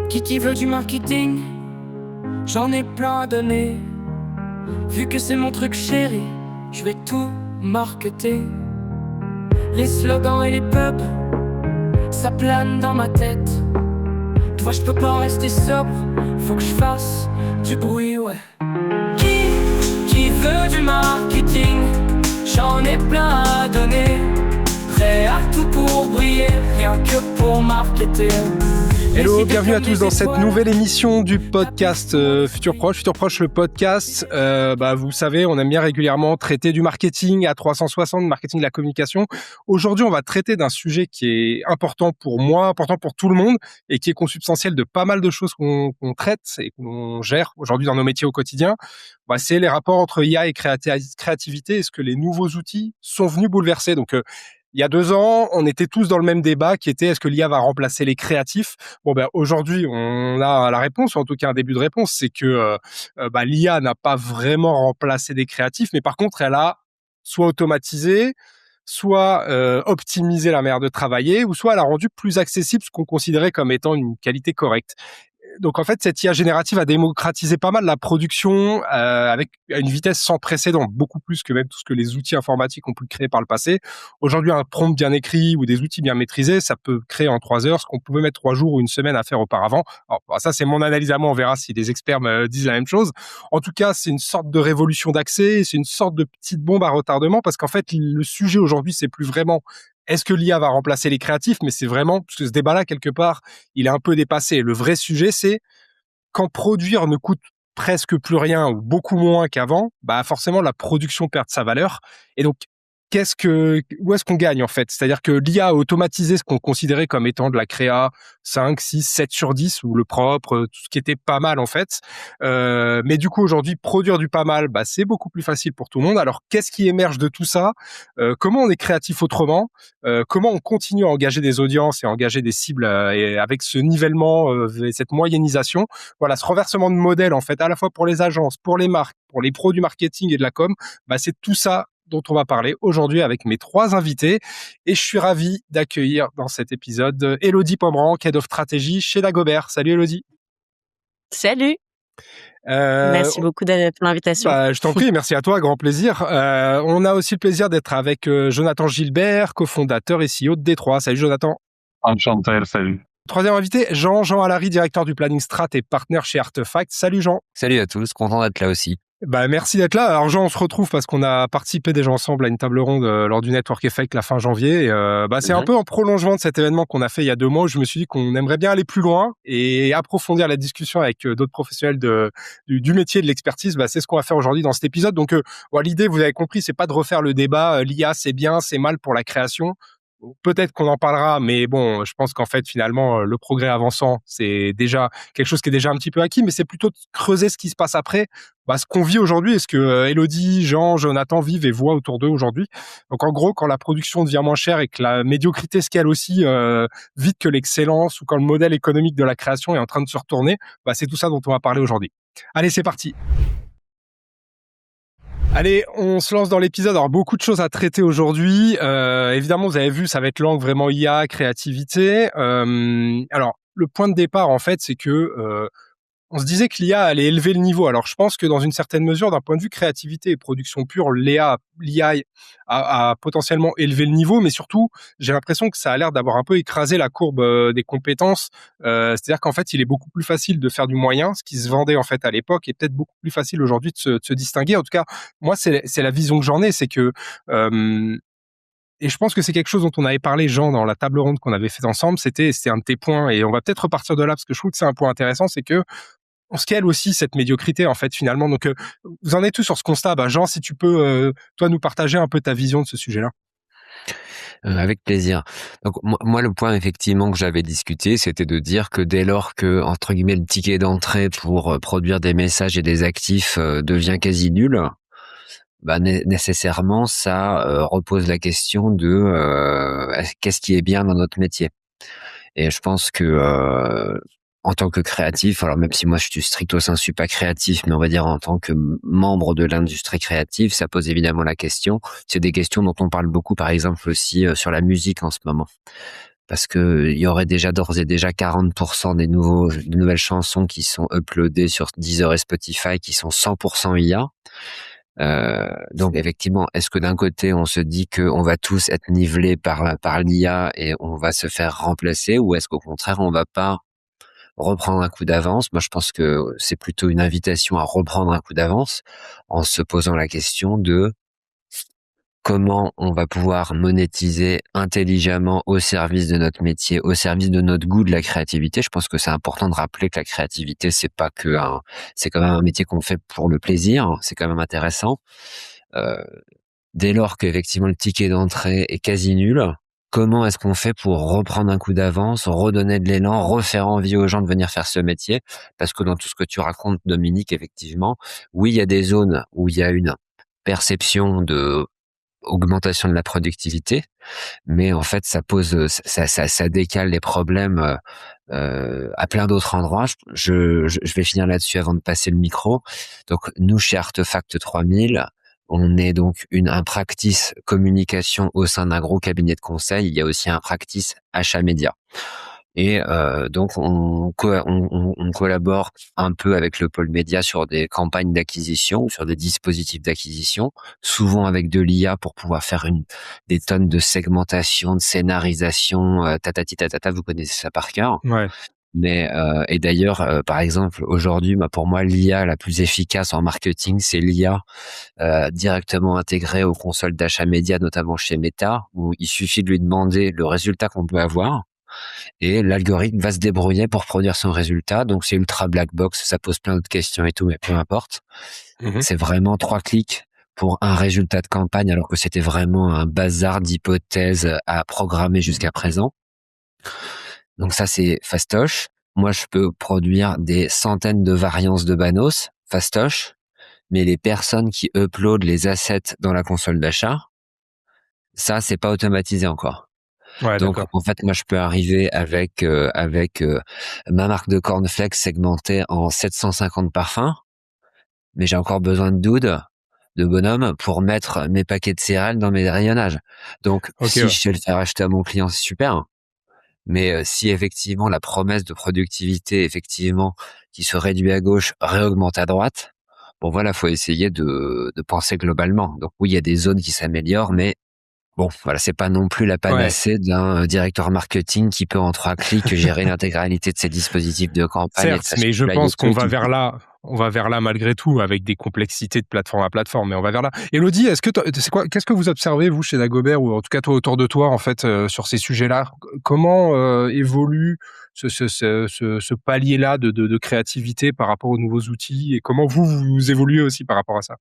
Qui veut du marketing? J'en ai plein à donner. Vu que c'est mon truc chéri, je vais tout marketer. Les slogans et les pubs, ça plane dans ma tête. Toi je peux pas rester sobre, faut que je fasse du bruit, ouais. Qui veut du marketing? J'en ai plein à donner. Prêt à tout pour briller, rien que pour marketer. Hello, bienvenue à tous dans cette nouvelle émission du podcast Futur Proche. Futur Proche, le podcast, vous savez, on aime bien régulièrement traiter du marketing à 360, marketing de la communication. Aujourd'hui, on va traiter d'un sujet qui est important pour moi, important pour tout le monde et qui est consubstantiel de pas mal de choses qu'on traite et qu'on gère aujourd'hui dans nos métiers au quotidien. C'est les rapports entre IA et créativité. Est-ce que les nouveaux outils sont venus bouleverser? Donc, il y a 2 ans, on était tous dans le même débat qui était est-ce que l'IA va remplacer les créatifs? Aujourd'hui, on a la réponse, ou en tout cas un début de réponse, c'est que l'IA n'a pas vraiment remplacé des créatifs, mais par contre, elle a soit automatisé, soit optimisé la manière de travailler, ou soit elle a rendu plus accessible ce qu'on considérait comme étant une qualité correcte. Donc en fait, cette IA générative a démocratisé pas mal la production avec une vitesse sans précédent, beaucoup plus que même tout ce que les outils informatiques ont pu créer par le passé. Aujourd'hui, un prompt bien écrit ou des outils bien maîtrisés, ça peut créer en 3 heures ce qu'on pouvait mettre 3 jours ou une semaine à faire auparavant. Alors, ça, c'est mon analyse à moi, on verra si des experts me disent la même chose. En tout cas, c'est une sorte de révolution d'accès, c'est une sorte de petite bombe à retardement parce qu'en fait, le sujet aujourd'hui, c'est plus vraiment est-ce que l'IA va remplacer les créatifs? Mais c'est vraiment, parce que ce débat-là, quelque part, il est un peu dépassé. Le vrai sujet, c'est quand produire ne coûte presque plus rien ou beaucoup moins qu'avant, forcément, la production perd sa valeur. Et donc, où est-ce qu'on gagne, en fait? C'est-à-dire que l'IA a automatisé ce qu'on considérait comme étant de la créa 5, 6, 7 sur 10, ou le propre, tout ce qui était pas mal, en fait. Mais du coup, aujourd'hui, produire du pas mal, c'est beaucoup plus facile pour tout le monde. Alors, qu'est-ce qui émerge de tout ça? Comment on est créatif autrement? Comment on continue à engager des audiences et à engager des cibles et avec ce nivellement et cette moyennisation? Voilà, ce renversement de modèle, en fait, à la fois pour les agences, pour les marques, pour les pros du marketing et de la com, c'est tout ça dont on va parler aujourd'hui avec mes 3 invités. Et je suis ravi d'accueillir dans cet épisode Élodie Pomeranc, Head of Stratégie chez Dagobert. Salut Élodie. Salut. Merci beaucoup pour l'invitation. Je t'en prie, merci à toi, grand plaisir. On a aussi le plaisir d'être avec Jonathan Gilbert, cofondateur et CEO de D3. Salut Jonathan. Enchanté, salut. 3e invité, Jean Allary, directeur du planning strat et partenaire chez Artefact. Salut Jean. Salut à tous, content d'être là aussi. Merci d'être là. Alors Jean, on se retrouve parce qu'on a participé déjà ensemble à une table ronde lors du Network Effect la fin janvier. Et, c'est un peu en prolongement de cet événement qu'on a fait il y a 2 mois où je me suis dit qu'on aimerait bien aller plus loin et approfondir la discussion avec d'autres professionnels du métier de l'expertise. C'est ce qu'on va faire aujourd'hui dans cet épisode. Donc l'idée, vous avez compris, c'est pas de refaire le débat l'IA c'est bien, c'est mal pour la création. Peut-être qu'on en parlera, mais bon, je pense qu'en fait, finalement, le progrès avançant, c'est déjà quelque chose qui est déjà un petit peu acquis, mais c'est plutôt de creuser ce qui se passe après, ce qu'on vit aujourd'hui, et ce que Élodie, Jean, Jonathan vivent et voient autour d'eux aujourd'hui. Donc, en gros, quand la production devient moins chère et que la médiocrité scale aussi vite que l'excellence ou quand le modèle économique de la création est en train de se retourner, c'est tout ça dont on va parler aujourd'hui. Allez, c'est parti. Allez, on se lance dans l'épisode. Alors, beaucoup de choses à traiter aujourd'hui. Évidemment, vous avez vu, ça va être l'angle vraiment IA, créativité. Alors, le point de départ, en fait, c'est que on se disait que l'IA allait élever le niveau. Alors, je pense que dans une certaine mesure, d'un point de vue créativité et production pure, l'IA a potentiellement élevé le niveau, mais surtout, j'ai l'impression que ça a l'air d'avoir un peu écrasé la courbe des compétences. C'est-à-dire qu'en fait, il est beaucoup plus facile de faire du moyen, ce qui se vendait en fait à l'époque, est peut-être beaucoup plus facile aujourd'hui de se distinguer. En tout cas, moi, c'est la vision que j'en ai, c'est que et je pense que c'est quelque chose dont on avait parlé, Jean, dans la table ronde qu'on avait fait ensemble. C'était un de tes points, et on va peut-être repartir de là parce que je trouve que c'est un point intéressant, c'est que on scale aussi cette médiocrité, en fait, finalement. Donc, vous en êtes tous sur ce constat. Jean, si tu peux, toi, nous partager un peu ta vision de ce sujet-là. Avec plaisir. Donc, moi, le point, effectivement, que j'avais discuté, c'était de dire que dès lors que, entre guillemets, le ticket d'entrée pour produire des messages et des actifs devient quasi nul, nécessairement, ça repose la question de qu'est-ce qui est bien dans notre métier. Et je pense que en tant que créatif, alors même si moi je suis stricto sensu pas créatif, mais on va dire en tant que membre de l'industrie créative, ça pose évidemment la question. C'est des questions dont on parle beaucoup, par exemple aussi sur la musique en ce moment. parce que il y aurait d'ores et déjà 40% de nouvelles chansons qui sont uploadées sur Deezer et Spotify qui sont 100% IA. Donc effectivement, est-ce que d'un côté on se dit que on va tous être nivelés par l'IA et on va se faire remplacer, ou est-ce qu'au contraire on va pas reprendre un coup d'avance? Moi, je pense que c'est plutôt une invitation à reprendre un coup d'avance en se posant la question de comment on va pouvoir monétiser intelligemment au service de notre métier, au service de notre goût de la créativité. Je pense que c'est important de rappeler que la créativité, c'est quand même un métier qu'on fait pour le plaisir. C'est quand même intéressant. Dès lors qu'effectivement le ticket d'entrée est quasi nul, comment est-ce qu'on fait pour reprendre un coup d'avance, redonner de l'élan, refaire envie aux gens de venir faire ce métier? Parce que dans tout ce que tu racontes, Dominique, effectivement, oui, il y a des zones où il y a une perception de augmentation de la productivité, mais en fait ça décale les problèmes à plein d'autres endroits. Je vais finir là-dessus avant de passer le micro. Donc nous, chez Artefact 3000, on est donc un practice communication au sein d'un gros cabinet de conseil. Il y a aussi un practice achat média. Et donc on collabore un peu avec le pôle média sur des campagnes d'acquisition, sur des dispositifs d'acquisition, souvent avec de l'IA pour pouvoir faire des tonnes de segmentation, de scénarisation, tatati tatata, vous connaissez ça par cœur. Ouais. Mais et d'ailleurs, par exemple, aujourd'hui, pour moi, l'IA la plus efficace en marketing, c'est l'IA directement intégrée aux consoles d'achat média, notamment chez Meta, où il suffit de lui demander le résultat qu'on peut avoir. Et l'algorithme va se débrouiller pour produire son résultat. Donc, c'est ultra black box. Ça pose plein d'autres questions et tout, mais peu importe. C'est vraiment 3 clics pour un résultat de campagne, alors que c'était vraiment un bazar d'hypothèses à programmer jusqu'à présent. Donc ça, c'est fastoche. Moi, je peux produire des centaines de variances de Banos, fastoche. Mais les personnes qui uploadent les assets dans la console d'achat, ça, c'est pas automatisé encore. Ouais, donc, d'accord. En fait, moi, je peux arriver avec ma marque de cornflakes segmentée en 750 parfums, mais j'ai encore besoin de bonhomme pour mettre mes paquets de céréales dans mes rayonnages. Donc, si je sais le faire acheter à mon client, c'est super. Mais si effectivement la promesse de productivité, effectivement, qui se réduit à gauche, réaugmente à droite, bon voilà, faut essayer de penser globalement. Donc oui, il y a des zones qui s'améliorent, mais bon, voilà, c'est pas non plus la panacée d'un directeur marketing qui peut en 3 clics gérer l'intégralité de ses dispositifs de campagne. Certes, mais je pense qu'on va vers là. On va vers là malgré tout, avec des complexités de plateforme à plateforme, mais on va vers là. Élodie, qu'est-ce que vous observez, vous, chez Dagobert, ou en tout cas toi, autour de toi, en fait, sur ces sujets-là? Comment évolue ce palier-là de créativité par rapport aux nouveaux outils, et comment vous évoluez aussi par rapport à ça?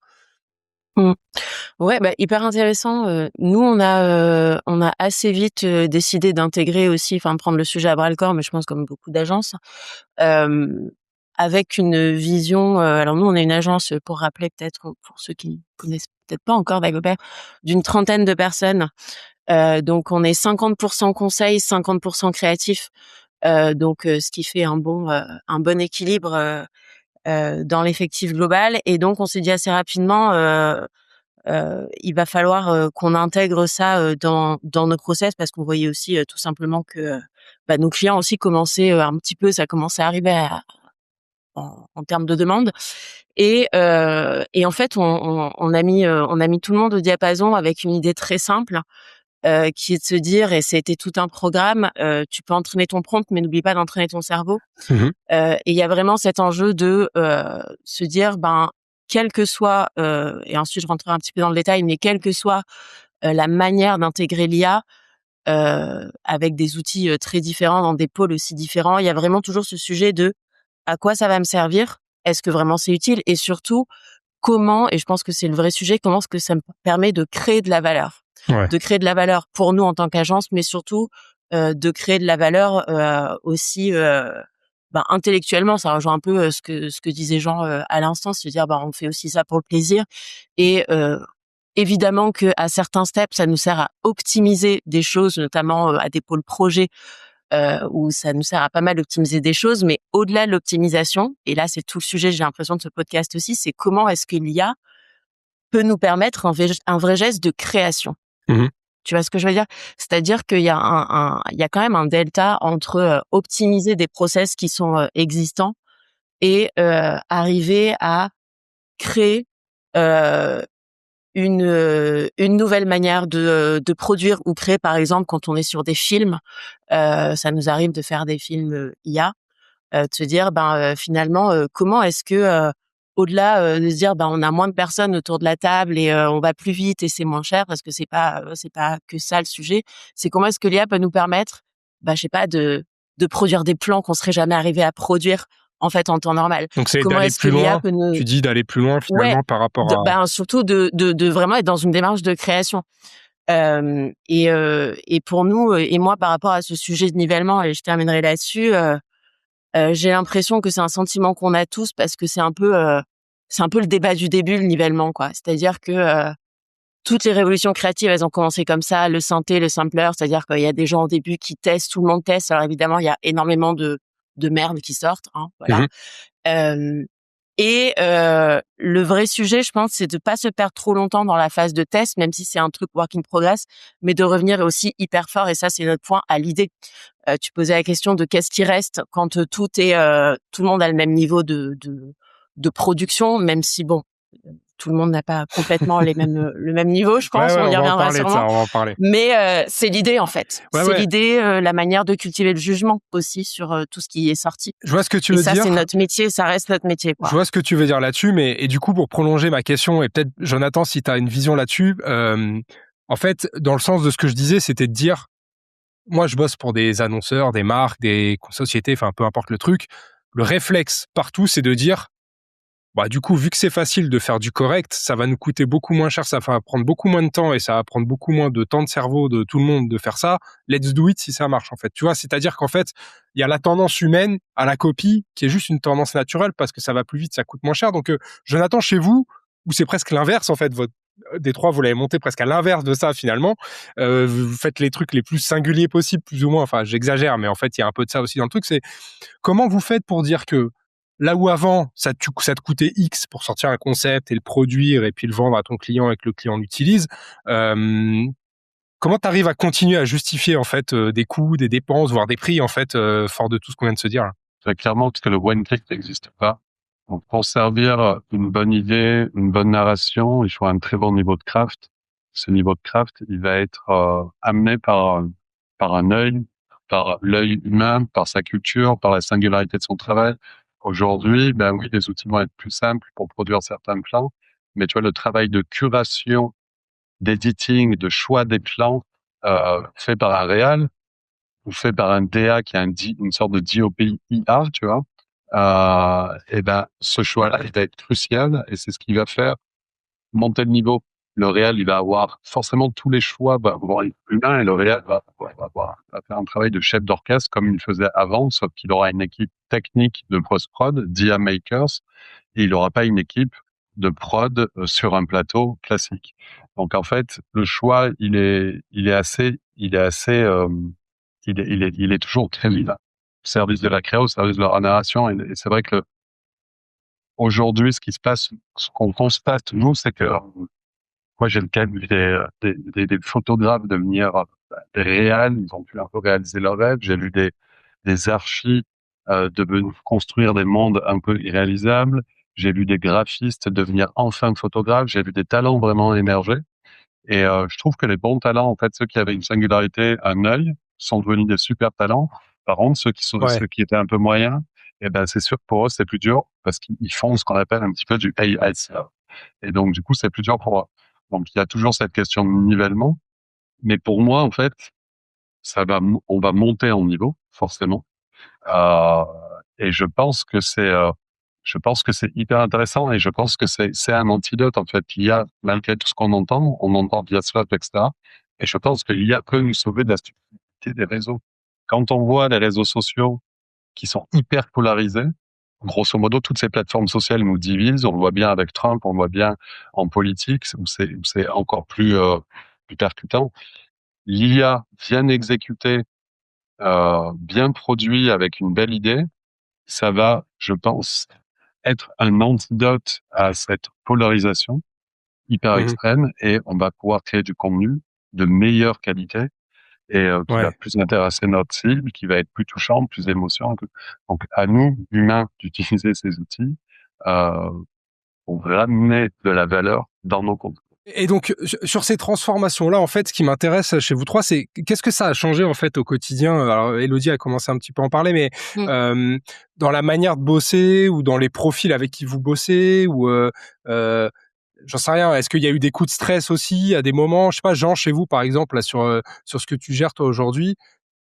Ouais, hyper intéressant. Nous, on a assez vite décidé d'intégrer aussi, prendre le sujet à bras le corps, mais je pense comme beaucoup d'agences, avec une vision. Alors nous, on est une agence, pour rappeler peut-être pour ceux qui ne connaissent peut-être pas encore Dagobert, d'une 30aine de personnes. Donc on est 50% conseil, 50% créatif. Donc ce qui fait un bon équilibre dans l'effectif global. Et donc on s'est dit assez rapidement. Il va falloir qu'on intègre ça dans nos process, parce qu'on voyait aussi tout simplement que nos clients aussi commençaient un petit peu, ça commençait à arriver en termes de demande. Et en fait, on a mis tout le monde au diapason avec une idée très simple qui est de se dire, et c'était tout un programme, tu peux entraîner ton prompt, mais n'oublie pas d'entraîner ton cerveau. Et il y a vraiment cet enjeu de se dire, quelle que soit, et ensuite je rentrerai un petit peu dans le détail, mais quelle que soit la manière d'intégrer l'IA, avec des outils très différents, dans des pôles aussi différents, il y a vraiment toujours ce sujet de à quoi ça va me servir, est-ce que vraiment c'est utile, et surtout comment, et je pense que c'est le vrai sujet, comment est-ce que ça me permet de créer de la valeur. Ouais. De créer de la valeur pour nous en tant qu'agence, mais surtout de créer de la valeur aussi intellectuellement. Ça rejoint un peu ce que disait Jean à l'instant, se dire on fait aussi ça pour le plaisir. Et évidemment que à certains steps, ça nous sert à optimiser des choses, notamment à des pôles projets où ça nous sert à pas mal optimiser des choses. Mais au-delà de l'optimisation, et là c'est tout le sujet, j'ai l'impression, de ce podcast aussi, c'est comment est-ce que l'IA peut nous permettre un vrai geste de création. Tu vois ce que je veux dire? C'est-à-dire qu'il y a il y a quand même un delta entre optimiser des process qui sont existants et arriver à créer euh, une nouvelle manière de produire ou créer. Par exemple, quand on est sur des films, ça nous arrive de faire des films IA, de se dire finalement comment est-ce que au-delà de se dire on a moins de personnes autour de la table et on va plus vite et c'est moins cher, parce que c'est pas que ça le sujet. C'est comment est-ce que l'IA peut nous permettre je sais pas, de produire des plans qu'on serait jamais arrivé à produire en fait en temps normal. Donc c'est Comment d'aller est-ce que plus l'IA loin. peut nous Tu dis d'aller plus loin ouais finalement par rapport à. surtout de vraiment être dans une démarche de création. Et pour nous et moi, par rapport à ce sujet de nivellement, et je terminerai là-dessus, j'ai l'impression que c'est un sentiment qu'on a tous, parce que c'est un peu le débat du début, le nivellement, quoi. C'est-à-dire que toutes les révolutions créatives, elles ont commencé comme ça, le synthé, le sampler, c'est-à-dire qu'il y a des gens au début qui testent, tout le monde teste. Alors évidemment, il y a énormément de merde qui sortent, hein, voilà. Mhm. Le vrai sujet, je pense, c'est de pas se perdre trop longtemps dans la phase de test, même si c'est un truc work in progress, mais de revenir aussi hyper fort. Et ça, c'est notre point, à l'idée. Tu posais la question de qu'est-ce qui reste quand tout le monde a le même niveau de production, même si tout le monde n'a pas complètement le même niveau, je pense. Ouais, On y on va en reviendra parler de sûrement. ça, on va en parler. Mais c'est l'idée, en fait. Ouais, C'est ouais. l'idée, la manière de cultiver le jugement aussi sur tout ce qui est sorti. Je vois ce que tu Et veux ça, dire. c'est notre métier, ça reste notre métier, quoi. Je vois ce que tu veux dire là-dessus, et du coup, pour prolonger ma question, et peut-être, Jonathan, si tu as une vision là-dessus, en fait, dans le sens de ce que je disais, c'était de dire, moi, je bosse pour des annonceurs, des marques, des sociétés, enfin, peu importe le truc. Le réflexe partout, c'est de dire, du coup, vu que c'est facile de faire du correct, ça va nous coûter beaucoup moins cher, ça va prendre beaucoup moins de temps et ça va prendre beaucoup moins de temps de cerveau de tout le monde de faire ça. Let's do it si ça marche, en fait. Tu vois, c'est-à-dire qu'en fait, il y a la tendance humaine à la copie qui est juste une tendance naturelle parce que ça va plus vite, ça coûte moins cher. Donc, Jonathan, chez vous, où c'est presque l'inverse, en fait, des trois, vous l'avez monté presque à l'inverse de ça, finalement. Vous faites les trucs les plus singuliers possibles, plus ou moins. Enfin, j'exagère, mais en fait, il y a un peu de ça aussi dans le truc. C'est comment vous faites pour dire que là où avant, ça te coûtait X pour sortir un concept et le produire et puis le vendre à ton client et que le client l'utilise, comment tu arrives à continuer à justifier en fait des coûts, des dépenses, voire des prix en fait, fort de tout ce qu'on vient de se dire là? Très clairement, parce que le one click n'existe pas. Donc, pour servir une bonne idée, une bonne narration, il faut un très bon niveau de craft. Ce niveau de craft, il va être amené par un œil, par l'œil humain, par sa culture, par la singularité de son travail. Aujourd'hui, oui, les outils vont être plus simples pour produire certains plans, mais tu vois, le travail de curation, d'editing, de choix des plans fait par un réal ou fait par un DA qui a une sorte de DOP IA, tu vois, ce choix-là, il va être crucial et c'est ce qui va faire monter le niveau. Le réel, il va avoir forcément tous les choix, vont être humains et le réel va faire un travail de chef d'orchestre comme il faisait avant, sauf qu'il aura une équipe technique de post-prod, d'IA makers, et il n'aura pas une équipe de prod sur un plateau classique. Donc en fait, le choix, il est toujours très vivant. Au service de la créa, au service de la narration, et c'est vrai que aujourd'hui, ce qui se passe, ce qu'on constate nous, c'est que moi j'ai le cas des photographes devenir des réals, ils ont pu un peu réaliser leur rêve. J'ai vu des archis devenir construire des mondes un peu irréalisables. J'ai vu des graphistes devenir enfin photographes. J'ai vu des talents vraiment émerger. Et je trouve que les bons talents, en fait, ceux qui avaient une singularité, un œil, sont devenus des super talents. Par contre, ceux qui étaient un peu moyens, c'est sûr que pour eux, c'est plus dur parce qu'ils font ce qu'on appelle un petit peu du AI. Et donc, du coup, c'est plus dur pour eux. Donc, il y a toujours cette question de nivellement. Mais pour moi, en fait, on va monter en niveau, forcément. Et je pense que c'est hyper intéressant et je pense que c'est un antidote, en fait. Il y a, malgré tout ce qu'on entend, on entend via Slack, etc. Et je pense qu'il y a peut nous sauver de la stupidité des réseaux. Quand on voit les réseaux sociaux qui sont hyper polarisés, grosso modo, toutes ces plateformes sociales nous divisent. On le voit bien avec Trump, on le voit bien en politique, où c'est encore plus percutant. L'IA bien exécutée, bien produit avec une belle idée, ça va, je pense, être un antidote à cette polarisation hyper Mhm. extrême et on va pouvoir créer du contenu de meilleure qualité et qui Ouais. va plus intéresser notre cible, qui va être plus touchante, plus émotionnante. Donc, à nous, humains, d'utiliser ces outils pour ramener de la valeur dans nos comptes. Et donc, sur ces transformations-là, en fait, ce qui m'intéresse chez vous trois, c'est qu'est-ce que ça a changé, en fait, au quotidien? Alors, Élodie a commencé un petit peu à en parler, mais dans la manière de bosser ou dans les profils avec qui vous bossez ou j'en sais rien. Est-ce qu'il y a eu des coups de stress aussi à des moments? Je sais pas, Jean, chez vous, par exemple, là, sur ce que tu gères, toi, aujourd'hui.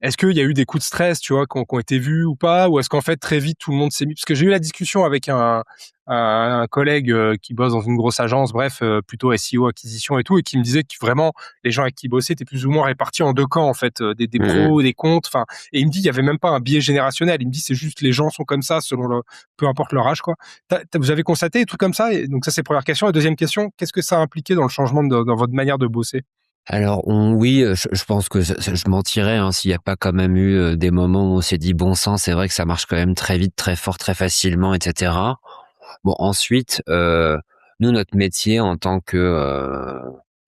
Est-ce qu'il y a eu des coups de stress, tu vois, qui ont été vus ou pas? Ou est-ce qu'en fait, très vite, tout le monde s'est mis... Parce que j'ai eu la discussion avec un collègue qui bosse dans une grosse agence, bref, plutôt SEO, acquisition et tout, et qui me disait que vraiment, les gens avec qui il bossait étaient plus ou moins répartis en deux camps, en fait, des pros, des comptes, enfin... Et il me dit, il y avait même pas un biais générationnel. Il me dit, c'est juste les gens sont comme ça, peu importe leur âge, quoi. Vous avez constaté des trucs comme ça? Et donc ça, c'est la première question. La deuxième question, qu'est-ce que ça a impliqué dans le changement dans votre manière de bosser? Alors oui, je pense que je mentirais s'il n'y a pas quand même eu des moments où on s'est dit bon sang, c'est vrai que ça marche quand même très vite, très fort, très facilement, etc. Bon, ensuite, nous, notre métier en tant que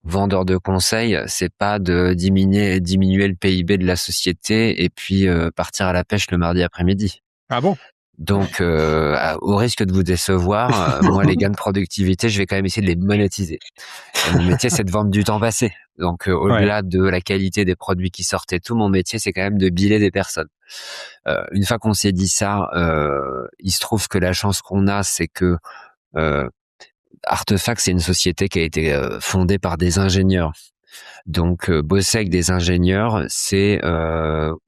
vendeur de conseils, c'est pas de diminuer le PIB de la société et puis partir à la pêche le mardi après-midi. Ah bon? Donc, au risque de vous décevoir, moi, les gains de productivité, je vais quand même essayer de les monétiser. Et mon métier, c'est de vendre du temps passé. Donc, au-delà de la qualité des produits qui sortent et tout, mon métier, c'est quand même de biller des personnes. Une fois qu'on s'est dit ça, il se trouve que la chance qu'on a, c'est que Artefact, c'est une société qui a été fondée par des ingénieurs. Donc, bosser avec des ingénieurs, c'est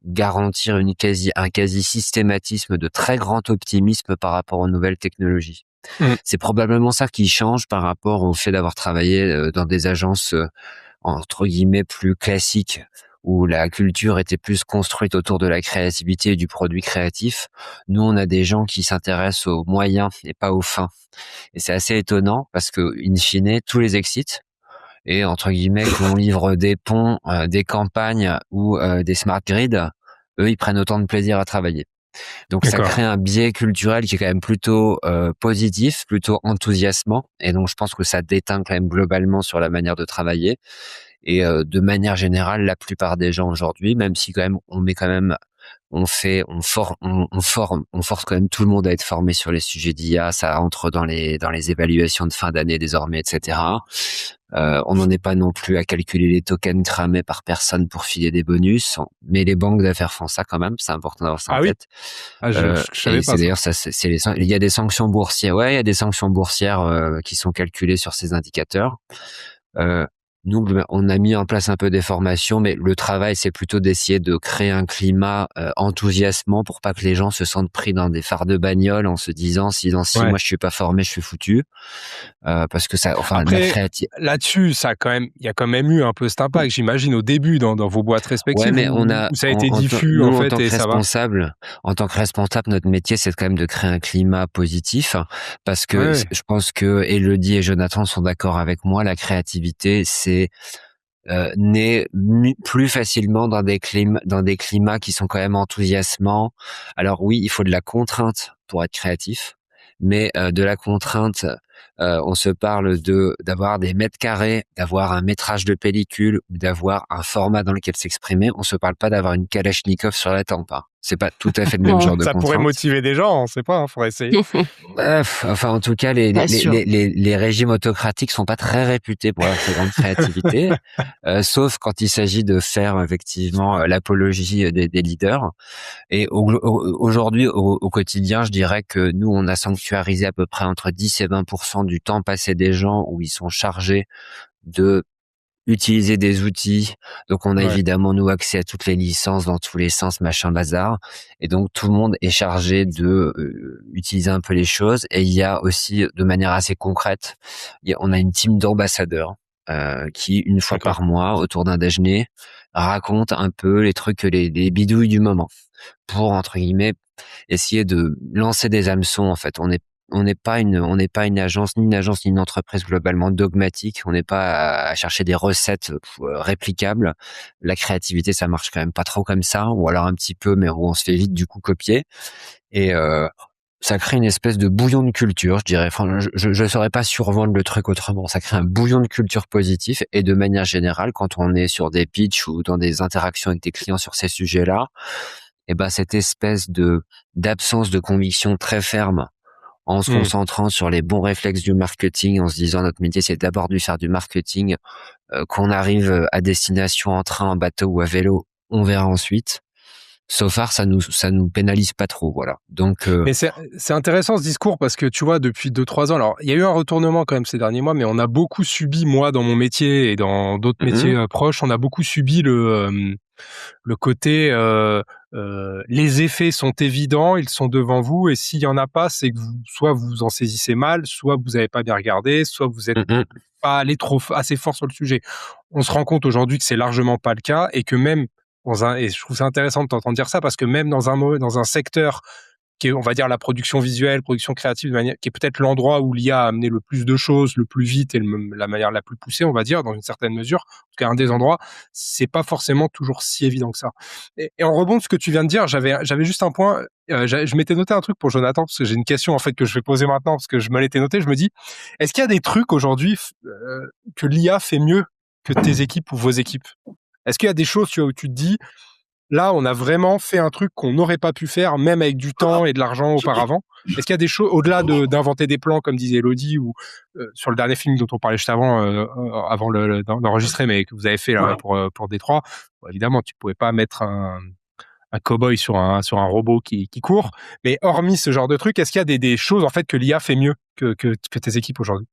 garantir un quasi systématisme de très grand optimisme par rapport aux nouvelles technologies. C'est probablement ça qui change par rapport au fait d'avoir travaillé dans des agences entre guillemets plus classiques où la culture était plus construite autour de la créativité et du produit créatif. Nous, on a des gens qui s'intéressent aux moyens et pas aux fins. Et c'est assez étonnant parce que, in fine, tout les excite. Et entre guillemets, qu'on livre des ponts, des campagnes ou des smart grids, eux, ils prennent autant de plaisir à travailler. Donc, ça crée un biais culturel qui est quand même plutôt positif, plutôt enthousiasmant. Et donc, je pense que ça déteint quand même globalement sur la manière de travailler. Et de manière générale, la plupart des gens aujourd'hui, même si quand même on force quand même tout le monde à être formé sur les sujets d'IA. Ça entre dans les évaluations de fin d'année désormais, etc. On n'en est pas non plus à calculer les tokens cramés par personne pour filer des bonus, mais les banques d'affaires font ça quand même. C'est important d'avoir ça en tête. Je savais pas. D'ailleurs, il y a des sanctions boursières. Ouais, il y a des sanctions boursières qui sont calculées sur ces indicateurs. Nous, on a mis en place un peu des formations, mais le travail, c'est plutôt d'essayer de créer un climat enthousiasmant pour pas que les gens se sentent pris dans des phares de bagnole en se disant si dans 6 mois je suis pas formé, je suis foutu. Parce que ça, enfin, après, là-dessus, il y a quand même eu un peu cet impact, j'imagine, au début dans vos boîtes respectives. Ouais, mais où ça a été diffus en fait, et ça va. En tant que responsable, notre métier, c'est quand même de créer un climat positif, parce que je pense que Élodie et Jonathan sont d'accord avec moi. La créativité, c'est naît plus facilement dans des climats qui sont quand même enthousiasmants. Alors oui, il faut de la contrainte pour être créatif, mais de la contrainte, on se parle d'avoir des mètres carrés, d'avoir un métrage de pellicule, ou d'avoir un format dans lequel s'exprimer. On se parle pas d'avoir une Kalachnikov sur la tempe. C'est pas tout à fait le même genre de ça contrainte. pourrait motiver des gens, on sait pas, faudrait essayer. Enfin, en tout cas, les régimes autocratiques sont pas très réputés pour leur très grande créativité, sauf quand il s'agit de faire effectivement l'apologie des leaders. Et aujourd'hui, au quotidien, je dirais que nous, on a sanctuarisé à peu près entre 10 et 20% du temps passé des gens où ils sont chargés de utiliser des outils. Donc, on a évidemment, nous, accès à toutes les licences dans tous les sens, machin, bazar. Et donc, tout le monde est chargé de utiliser un peu les choses. Et il y a aussi, de manière assez concrète, on a une team d'ambassadeurs qui, une fois par mois, autour d'un déjeuner, raconte un peu les trucs, les bidouilles du moment pour, entre guillemets, essayer de lancer des hameçons. En fait, on n'est pas une agence, ni une entreprise globalement dogmatique. On n'est pas à chercher des recettes réplicables. La créativité, ça marche quand même pas trop comme ça, ou alors un petit peu, mais où on se fait vite du coup copier. Et ça crée une espèce de bouillon de culture, je dirais. Enfin, je saurais pas survendre le truc autrement. Ça crée un bouillon de culture positif et de manière générale, quand on est sur des pitchs ou dans des interactions avec des clients sur ces sujets-là, et ben cette espèce d'absence de conviction très ferme en se concentrant sur les bons réflexes du marketing, en se disant notre métier c'est d'abord de faire du marketing, qu'on arrive à destination en train, en bateau ou à vélo, on verra ensuite. So far, ça nous pénalise pas trop, voilà. Donc, Mais c'est intéressant ce discours parce que tu vois, depuis 2-3 ans, alors il y a eu un retournement quand même ces derniers mois, mais on a beaucoup subi, moi dans mon métier et dans d'autres métiers proches, on a beaucoup subi le côté les effets sont évidents, ils sont devant vous, et s'il y en a pas, c'est que soit vous en saisissez mal, soit vous avez pas bien regardé, soit vous êtes pas allé assez fort sur le sujet. On se rend compte aujourd'hui que c'est largement pas le cas et que même et je trouve ça intéressant de t'entendre dire ça parce que même dans un secteur qui est, on va dire, la production visuelle, production créative, de manière, qui est peut-être l'endroit où l'IA a amené le plus de choses, le plus vite et la manière la plus poussée, on va dire, dans une certaine mesure. En tout cas, un des endroits, c'est pas forcément toujours si évident que ça. Et en rebond de ce que tu viens de dire, j'avais juste un point. Je m'étais noté un truc pour Jonathan parce que j'ai une question en fait que je vais poser maintenant parce que je me l'étais noté. Je me dis, est-ce qu'il y a des trucs aujourd'hui que l'IA fait mieux que tes équipes ou vos équipes? Est-ce qu'il y a des choses, tu vois, où tu te dis, là, on a vraiment fait un truc qu'on n'aurait pas pu faire, même avec du temps et de l'argent auparavant? Est-ce qu'il y a des choses, au-delà d'inventer des plans, comme disait Elodie, ou sur le dernier film dont on parlait juste avant d'enregistrer, mais que vous avez fait là, pour Détroit, bon, évidemment, tu pouvais pas mettre un cow-boy sur un robot qui court. Mais hormis ce genre de truc, est-ce qu'il y a des choses en fait que l'IA fait mieux que tes équipes aujourd'hui?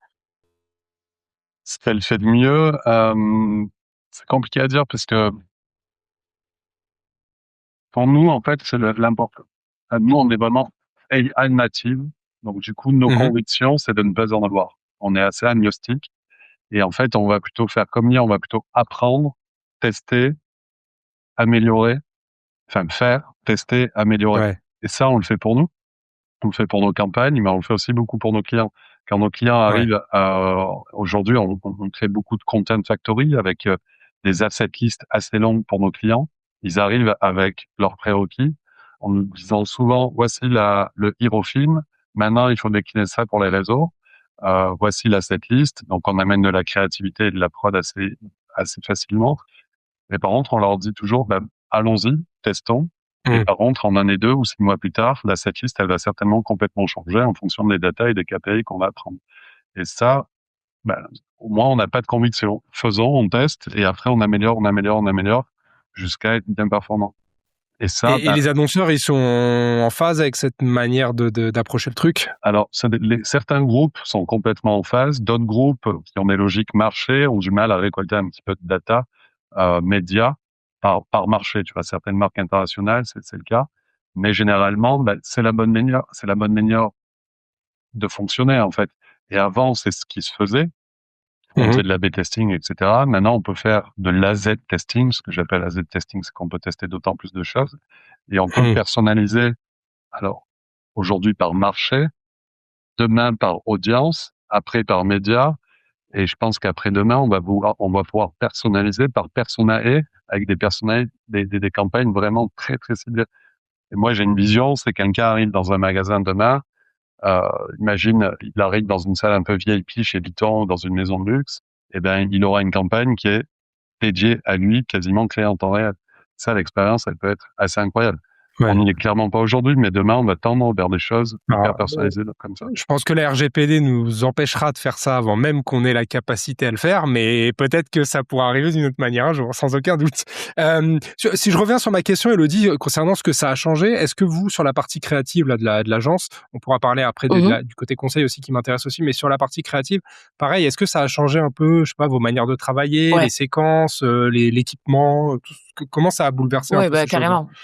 Ce qu'elle fait de mieux, c'est compliqué à dire parce que pour nous, en fait, c'est l'important. Nous, on est vraiment AI native. Donc, du coup, nos convictions, c'est de ne pas en avoir. On est assez agnostique. Et en fait, on va plutôt faire comme l'IA, on va plutôt apprendre, tester, améliorer, enfin, faire, tester, améliorer. Ouais. Et ça, on le fait pour nous. On le fait pour nos campagnes, mais on le fait aussi beaucoup pour nos clients. Quand nos clients arrivent aujourd'hui, on crée beaucoup de content factory avec des asset lists assez longues pour nos clients. Ils arrivent avec leurs prérequis en nous disant souvent, voici le hero film. Maintenant, il faut décliner ça pour les réseaux. Voici l'asset list. Donc, on amène de la créativité et de la prod assez facilement. Mais par contre, on leur dit toujours, allons-y, testons. Et par contre, en année 2 ou 6 mois plus tard, la setlist, elle va certainement complètement changer en fonction des data et des KPI qu'on va prendre. Et ça, au moins, on n'a pas de conviction. Faisons, on teste, et après, on améliore jusqu'à être bien performant. Et ça, et les annonceurs, ils sont en phase avec cette manière d'approcher le truc? Alors, certains groupes sont complètement en phase. D'autres groupes qui ont des logiques marché ont du mal à récolter un petit peu de data média par marché. Tu vois, certaines marques internationales, c'est le cas. Mais généralement, c'est la bonne manière de fonctionner, en fait. Et avant, c'est ce qui se faisait. On faisait de l'A/B testing, etc. Maintenant, on peut faire de l'AZ testing. Ce que j'appelle AZ testing, c'est qu'on peut tester d'autant plus de choses. Et on peut personnaliser, alors, aujourd'hui par marché, demain par audience, après par média. Et je pense qu'après-demain, on va pouvoir personnaliser par personae avec des campagnes vraiment très, très ciblées. Et moi, j'ai une vision, c'est quelqu'un arrive dans un magasin demain, imagine, il arrive dans une salle un peu VIP chez Vuitton ou dans une maison de luxe, et il aura une campagne qui est dédiée à lui, quasiment créée en temps réel. Ça, l'expérience, elle peut être assez incroyable. Ouais. On n'y est clairement pas aujourd'hui, mais demain, on va tendre vers des choses hyper personnalisées comme ça. Je pense que la RGPD nous empêchera de faire ça avant même qu'on ait la capacité à le faire, mais peut-être que ça pourra arriver d'une autre manière un jour, sans aucun doute. Si je reviens sur ma question, Elodie, concernant ce que ça a changé, est-ce que vous, sur la partie créative là, de l'agence, on pourra parler après du côté conseil aussi qui m'intéresse aussi, mais sur la partie créative, pareil, est-ce que ça a changé un peu, je sais pas, vos manières de travailler, les séquences, l'équipement, comment ça a bouleversé un peu ces carrément. choses-là?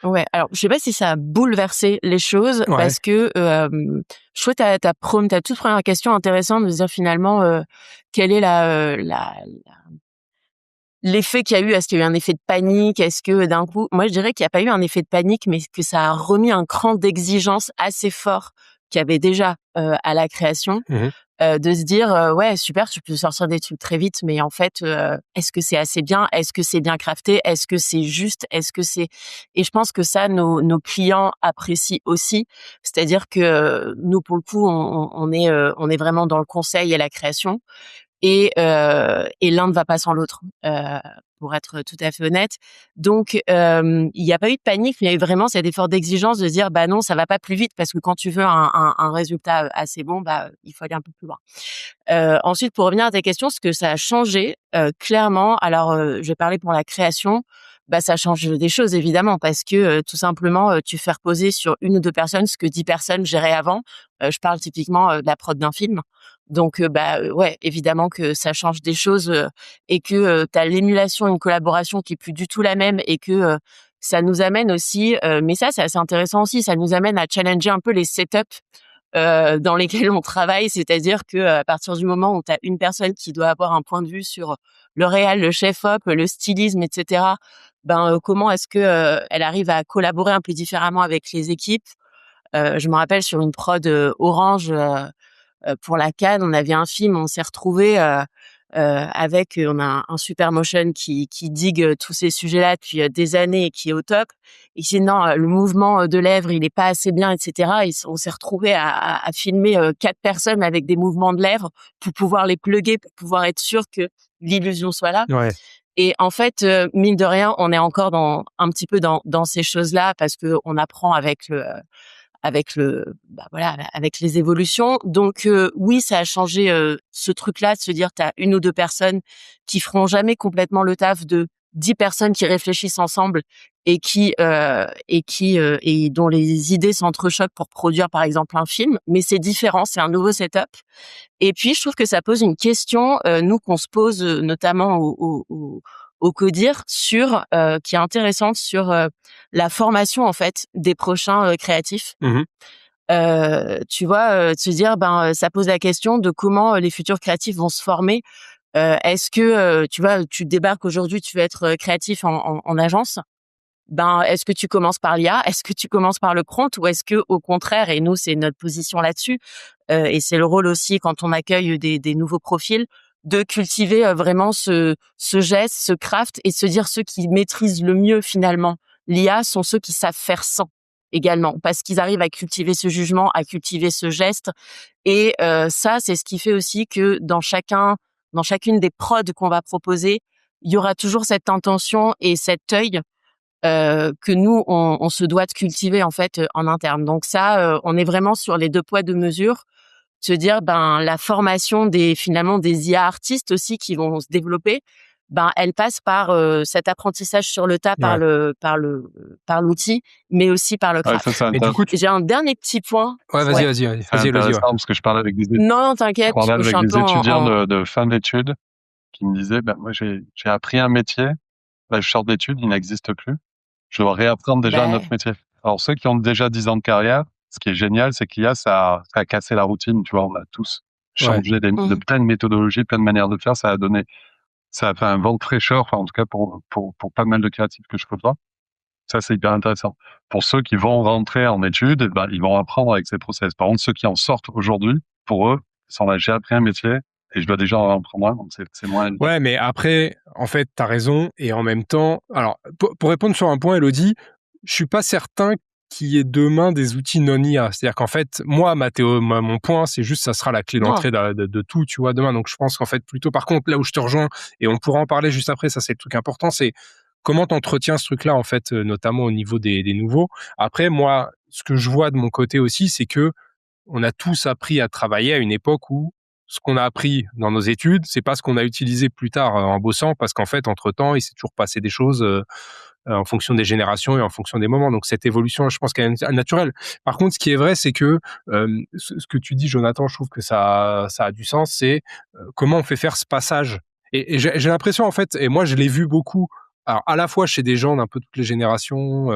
Ouais, alors je sais pas si ça a bouleversé les choses parce que je trouve ta toute première question intéressante de dire finalement quel est l'effet qu'il y a eu. Est-ce qu'il y a eu un effet de panique? Est-ce que d'un coup, moi je dirais qu'il n'y a pas eu un effet de panique, mais que ça a remis un cran d'exigence assez fort qu'il y avait déjà à la création. de se dire ouais super, tu peux sortir des trucs très vite, mais en fait est-ce que c'est assez bien, est-ce que c'est bien crafté, est-ce que c'est juste, est-ce que c'est et je pense que ça nos clients apprécient aussi, c'est-à-dire que nous pour le coup on est vraiment dans le conseil et la création et l'un ne va pas sans l'autre, pour être tout à fait honnête. Donc il y a pas eu de panique, mais il y a eu vraiment cet effort d'exigence de dire bah non, ça va pas plus vite parce que quand tu veux un résultat assez bon, bah il faut aller un peu plus loin. Ensuite, pour revenir à ta question, ce que ça a changé clairement. Alors, je vais parler pour la création. Bah, ça change des choses évidemment parce que tout simplement, tu fais reposer sur 1 ou 2 personnes ce que 10 personnes géraient avant. Je parle typiquement de la prod d'un film. Donc, ouais, évidemment que ça change des choses et que tu as l'émulation, une collaboration qui est plus du tout la même et que ça nous amène aussi, mais ça, c'est assez intéressant aussi, ça nous amène à challenger un peu les setups dans lesquels on travaille, c'est-à-dire que à partir du moment où tu as une personne qui doit avoir un point de vue sur le réal, le chef-op, le stylisme, etc., comment est-ce que elle arrive à collaborer un peu différemment avec les équipes. Je me rappelle sur une prod Orange pour la Cannes, on avait un film, on s'est retrouvés avec on a un super motion qui digue tous ces sujets-là depuis des années et qui est au top. Et sinon le mouvement de lèvres il est pas assez bien, etc. On s'est retrouvés à filmer 4 personnes avec des mouvements de lèvres pour pouvoir les plugger, pour pouvoir être sûr que l'illusion soit là. Ouais. Et en fait, mine de rien, on est encore un petit peu dans ces choses-là parce que on apprend avec avec les évolutions. Donc oui, ça a changé ce truc-là de se dire tu as 1 ou 2 personnes qui feront jamais complètement le taf de 10 personnes qui réfléchissent ensemble et et dont les idées s'entrechoquent pour produire par exemple un film, mais c'est différent, c'est un nouveau setup. Et puis je trouve que ça pose une question nous qu'on se pose notamment au CODIR sur qui est intéressante sur la formation en fait des prochains créatifs. Mmh. Tu vois, de se dire ça pose la question de comment les futurs créatifs vont se former. Est-ce que tu vois, tu débarques aujourd'hui, tu veux être créatif en agence. Est-ce que tu commences par l'IA? Est-ce que tu commences par le prompt? Ou est-ce que au contraire, et nous c'est notre position là-dessus, et c'est le rôle aussi quand on accueille des nouveaux profils, de cultiver vraiment ce geste, ce craft et se dire ceux qui maîtrisent le mieux finalement l'IA sont ceux qui savent faire sans également, parce qu'ils arrivent à cultiver ce jugement, à cultiver ce geste. Et ça, c'est ce qui fait aussi que dans chacune des prods qu'on va proposer, il y aura toujours cette intention et cet œil que nous on se doit de cultiver en fait en interne. Donc ça, on est vraiment sur les 2 poids 2 mesures, se dire la formation finalement des IA artistes aussi qui vont se développer, elle passe par cet apprentissage sur le tas par l'outil, mais aussi par le Ouais, craft. ça, Mais du coup, J'ai un dernier petit point. ouais, Ouais. vas-y, c'est vas-y, intéressant ouais. parce que je parlais avec des Non, t'inquiète, je suis un peu étudiants de fin d'études qui me disaient, moi, j'ai appris un métier, je sors d'études, il n'existe plus. Je dois réapprendre déjà un autre métier. Alors, ceux qui ont déjà 10 ans de carrière, ce qui est génial, c'est qu'il y a, ça a cassé la routine, tu vois, on a tous changé de plein de méthodologies, plein de manières de faire, ça a fait un vent de fraîcheur, enfin, en tout cas, pour pas mal de créatifs que je côtoie. Ça, c'est hyper intéressant. Pour ceux qui vont rentrer en études, ils vont apprendre avec ces process. Par contre, ceux qui en sortent aujourd'hui, pour eux, j'ai appris un métier et je dois déjà en prendre un, donc c'est moins. Ouais, mais après, en fait, t'as raison. Et en même temps, alors, pour répondre sur un point, Elodie, je suis pas certain qu'il y ait demain des outils non IA. C'est-à-dire qu'en fait, moi, mon point, c'est juste, ça sera la clé d'entrée de tout, tu vois, demain. Donc, je pense qu'en fait, plutôt, par contre, là où je te rejoins, et on pourra en parler juste après, ça, c'est le truc important, c'est comment t'entretiens ce truc-là, en fait, notamment au niveau des nouveaux. Après, moi, ce que je vois de mon côté aussi, c'est que on a tous appris à travailler à une époque où ce qu'on a appris dans nos études, c'est pas ce qu'on a utilisé plus tard en bossant, parce qu'en fait, entre-temps, il s'est toujours passé des choses en fonction des générations et en fonction des moments. Donc cette évolution, je pense qu'elle est naturelle. Par contre, ce qui est vrai, c'est que ce que tu dis, Jonathan, je trouve que ça a du sens, c'est comment on fait faire ce passage. Et j'ai l'impression, en fait, et moi je l'ai vu beaucoup, alors à la fois chez des gens d'un peu toutes les générations,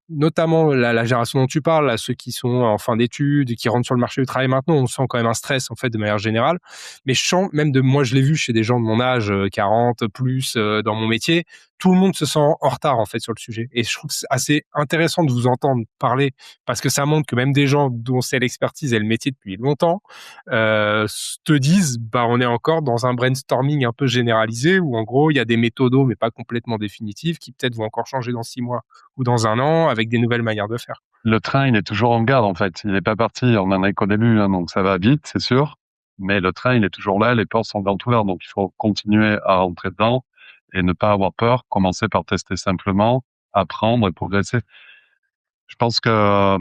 notamment la génération dont tu parles, là, ceux qui sont en fin d'études, qui rentrent sur le marché du travail maintenant, on sent quand même un stress en fait de manière générale. Mais je sens même moi je l'ai vu chez des gens de mon âge, 40 plus, dans mon métier, tout le monde se sent en retard en fait sur le sujet. Et je trouve que c'est assez intéressant de vous entendre parler parce que ça montre que même des gens dont c'est l'expertise et le métier depuis longtemps te disent bah on est encore dans un brainstorming un peu généralisé où en gros il y a des méthodos mais pas complètement définitives qui peut-être vont encore changer dans 6 mois ou dans 1 an avec des nouvelles manières de faire. Le train, il est toujours en gare, en fait. Il n'est pas parti. On en est qu'au début, hein, donc ça va vite, c'est sûr. Mais le train, il est toujours là. Les portes sont grandes ouvertes. Donc, il faut continuer à rentrer dedans et ne pas avoir peur. Commencer par tester simplement, apprendre et progresser. Je pense que,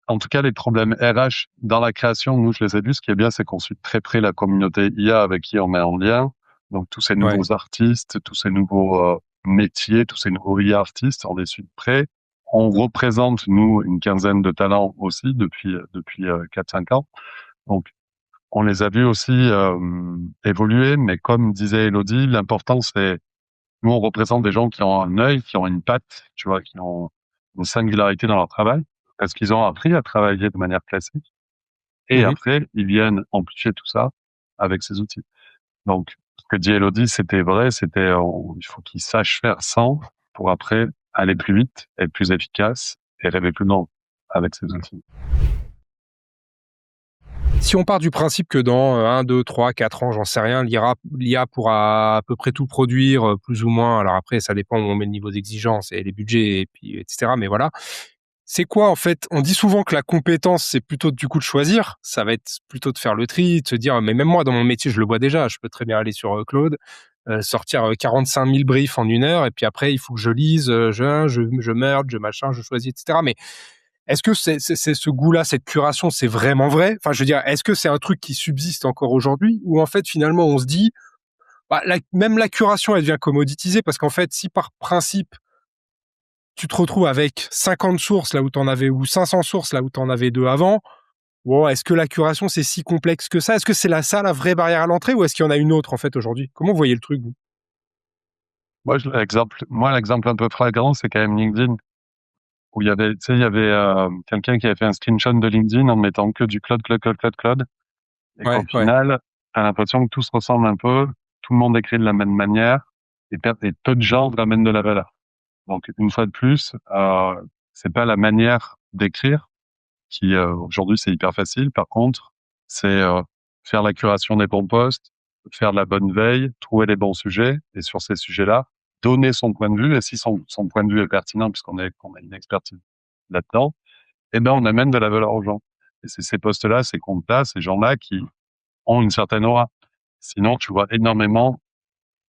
en tout cas, les problèmes RH dans la création, nous, je les ai vus. Ce qui est bien, c'est qu'on suit très près la communauté IA avec qui on met en lien. Donc, tous ces nouveaux artistes, tous ces nouveaux métiers, tous ces nouveaux IA artistes, on les suit de près. On représente, nous, une quinzaine de talents aussi depuis 4-5 ans. Donc, on les a vus aussi évoluer, mais comme disait Elodie, l'important, c'est, nous, on représente des gens qui ont un œil, qui ont une patte, tu vois, qui ont une singularité dans leur travail, parce qu'ils ont appris à travailler de manière classique. Et après, ils viennent amplifier tout ça avec ces outils. Donc, ce que dit Elodie, c'était vrai, il faut qu'ils sachent faire sans pour après aller plus vite, être plus efficace et rêver plus grand avec ces outils. Si on part du principe que dans 1, 2, 3, 4 ans, j'en sais rien, l'IA pourra à peu près tout produire, plus ou moins. Alors après, ça dépend où on met le niveau d'exigence et les budgets et puis etc. Mais voilà. C'est quoi en fait? On dit souvent que la compétence, c'est plutôt du coup de choisir. Ça va être plutôt de faire le tri, de se dire, mais même moi dans mon métier, je le vois déjà. Je peux très bien aller sur Claude, sortir 45 000 briefs en 1 heure, et puis après, il faut que je lise, je merge, je machin, je choisis, etc. Mais est-ce que c'est ce goût-là, cette curation, c'est vraiment vrai? Enfin, je veux dire, est-ce que c'est un truc qui subsiste encore aujourd'hui? Ou en fait, finalement, on se dit, bah, même la curation, elle devient commoditisée parce qu'en fait, si par principe, tu te retrouves avec 50 sources là où t'en avais, ou 500 sources là où t'en avais 2 avant, bon, est-ce que la curation, c'est si complexe que ça? Est-ce que c'est ça la vraie barrière à l'entrée, ou est-ce qu'il y en a une autre, en fait, aujourd'hui? Comment vous voyez le truc, vous? Moi, l'exemple un peu flagrant, c'est quand même LinkedIn, où il y avait quelqu'un qui avait fait un screenshot de LinkedIn en mettant que du Claude. Et qu'au final, t'as l'impression que tout se ressemble un peu, tout le monde écrit de la même manière, et peu de gens ramènent de la valeur. Donc, une fois de plus, c'est pas la manière d'écrire qui, aujourd'hui, c'est hyper facile. Par contre, c'est faire la curation des bons posts, faire de la bonne veille, trouver les bons sujets, et sur ces sujets-là, donner son point de vue. Et si son point de vue est pertinent, qu'on a une expertise là-dedans, eh ben, on amène de la valeur aux gens. Et c'est ces postes-là, ces comptes-là, ces gens-là qui ont une certaine aura. Sinon, tu vois énormément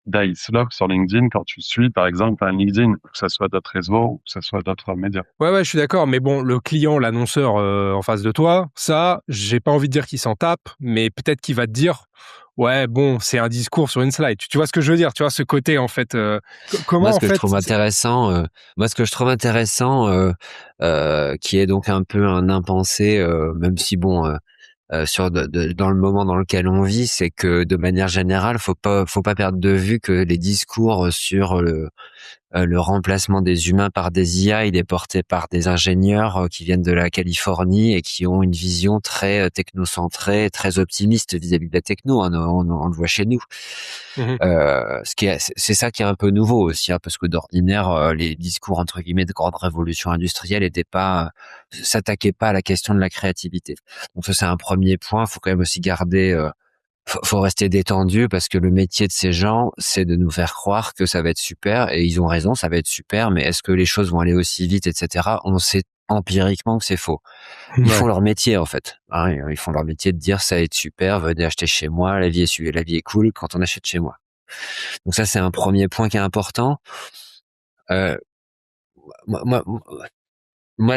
d'icelock sur LinkedIn quand tu suis, par exemple, un LinkedIn, que ça soit d'autres réseaux ou que ça soit d'autres médias. Ouais, je suis d'accord. Mais bon, le client, l'annonceur en face de toi, ça, j'ai pas envie de dire qu'il s'en tape, mais peut-être qu'il va te dire, ouais, bon, c'est un discours sur une slide. Tu vois ce que je veux dire? Tu vois ce côté, en fait, comment, Moi, en fait... ce que je trouve intéressant, qui est donc un peu un impensé, même si bon, dans le moment dans lequel on vit, c'est que de manière générale, faut pas perdre de vue que les discours sur le remplacement des humains par des IA, il est porté par des ingénieurs qui viennent de la Californie et qui ont une vision très technocentrée, très optimiste vis-à-vis de la techno. Hein, on le voit chez nous. C'est ça qui est un peu nouveau aussi, hein, parce que d'ordinaire, les discours entre guillemets de grande révolution industrielle s'attaquaient pas à la question de la créativité. Donc ça, c'est un premier point. Faut quand même aussi garder. Faut rester détendu parce que le métier de ces gens, c'est de nous faire croire que ça va être super, et ils ont raison, ça va être super, mais est-ce que les choses vont aller aussi vite, etc. On sait empiriquement que c'est faux. Ils font leur métier, en fait. Hein, ils font leur métier de dire ça va être super, venez acheter chez moi, la vie est cool quand on achète chez moi. Donc ça, c'est un premier point qui est important. Moi,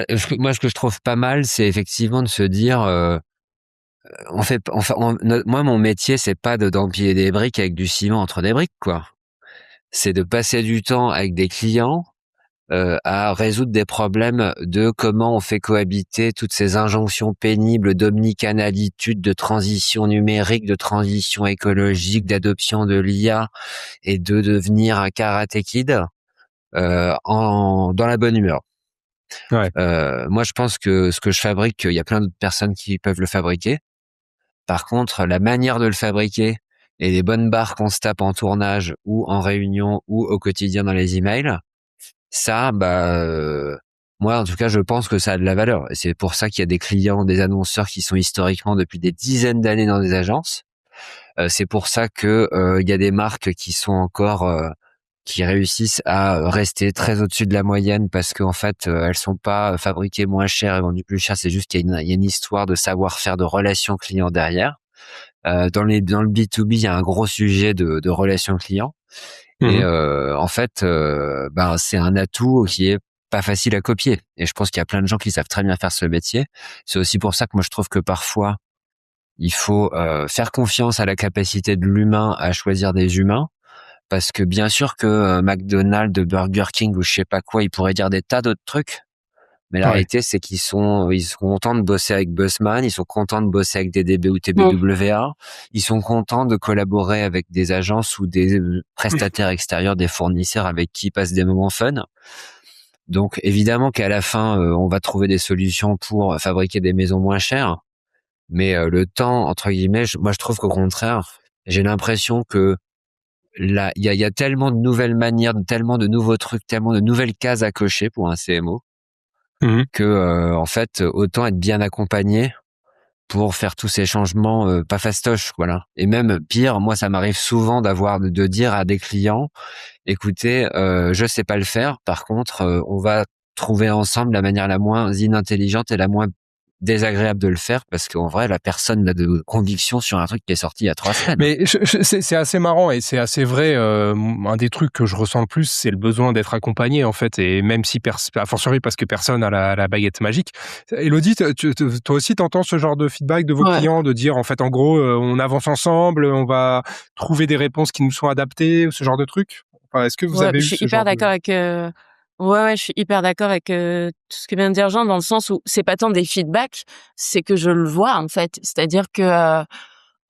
ce que je trouve pas mal, c'est effectivement de se dire, moi, mon métier, c'est pas d'empiler des briques avec du ciment entre des briques, quoi. C'est de passer du temps avec des clients à résoudre des problèmes de comment on fait cohabiter toutes ces injonctions pénibles d'omnicanalitude, de transition numérique, de transition écologique, d'adoption de l'IA, et de devenir un karaté kid dans la bonne humeur. Moi, je pense que ce que je fabrique, il y a plein d'autres personnes qui peuvent le fabriquer. Par contre, la manière de le fabriquer et les bonnes barres qu'on se tape en tournage ou en réunion ou au quotidien dans les emails, ça, moi, en tout cas, je pense que ça a de la valeur. Et c'est pour ça qu'il y a des clients, des annonceurs qui sont historiquement depuis des dizaines d'années dans des agences. C'est pour ça que il y a des marques qui sont encore qui réussissent à rester très au-dessus de la moyenne parce qu'en fait, elles sont pas fabriquées moins cher et vendues plus cher. C'est juste qu'il y a une histoire de savoir-faire, de relations clients derrière. Dans le B2B, il y a un gros sujet de relations clients. Et en fait, c'est un atout qui est pas facile à copier. Et je pense qu'il y a plein de gens qui savent très bien faire ce métier. C'est aussi pour ça que moi je trouve que parfois il faut faire confiance à la capacité de l'humain à choisir des humains. Parce que bien sûr que McDonald's, Burger King ou je sais pas quoi, ils pourraient dire des tas d'autres trucs. Mais la réalité, c'est ils sont contents de bosser avec Buzzman, ils sont contents de bosser avec DDB ou TBWA, ils sont contents de collaborer avec des agences ou des prestataires extérieurs, des fournisseurs avec qui ils passent des moments fun. Donc évidemment qu'à la fin, on va trouver des solutions pour fabriquer des maisons moins chères. Mais le temps, entre guillemets, moi je trouve qu'au contraire, j'ai l'impression que là, il y a tellement de nouvelles manières, tellement de nouveaux trucs, tellement de nouvelles cases à cocher pour un CMO que en fait autant être bien accompagné pour faire tous ces changements pas fastoche, voilà. Et même pire, moi ça m'arrive souvent de dire à des clients, écoutez, je sais pas le faire, par contre on va trouver ensemble la manière la moins inintelligente et la moins désagréable de le faire parce qu'en vrai la personne n'a de conviction sur un truc qui est sorti il y a 3 semaines. Mais c'est assez marrant et c'est assez vrai. Un des trucs que je ressens le plus, c'est le besoin d'être accompagné en fait, et même si a fortiori parce que personne a la baguette magique. Élodie, toi aussi t'entends ce genre de feedback de vos clients, de dire en fait en gros on avance ensemble, on va trouver des réponses qui nous sont adaptées, ce genre de trucs. Enfin, est-ce que vous avez eu je suis hyper d'accord avec je suis hyper d'accord avec tout ce que vient de dire Jean, dans le sens où c'est pas tant des feedbacks, c'est que je le vois en fait. C'est-à-dire que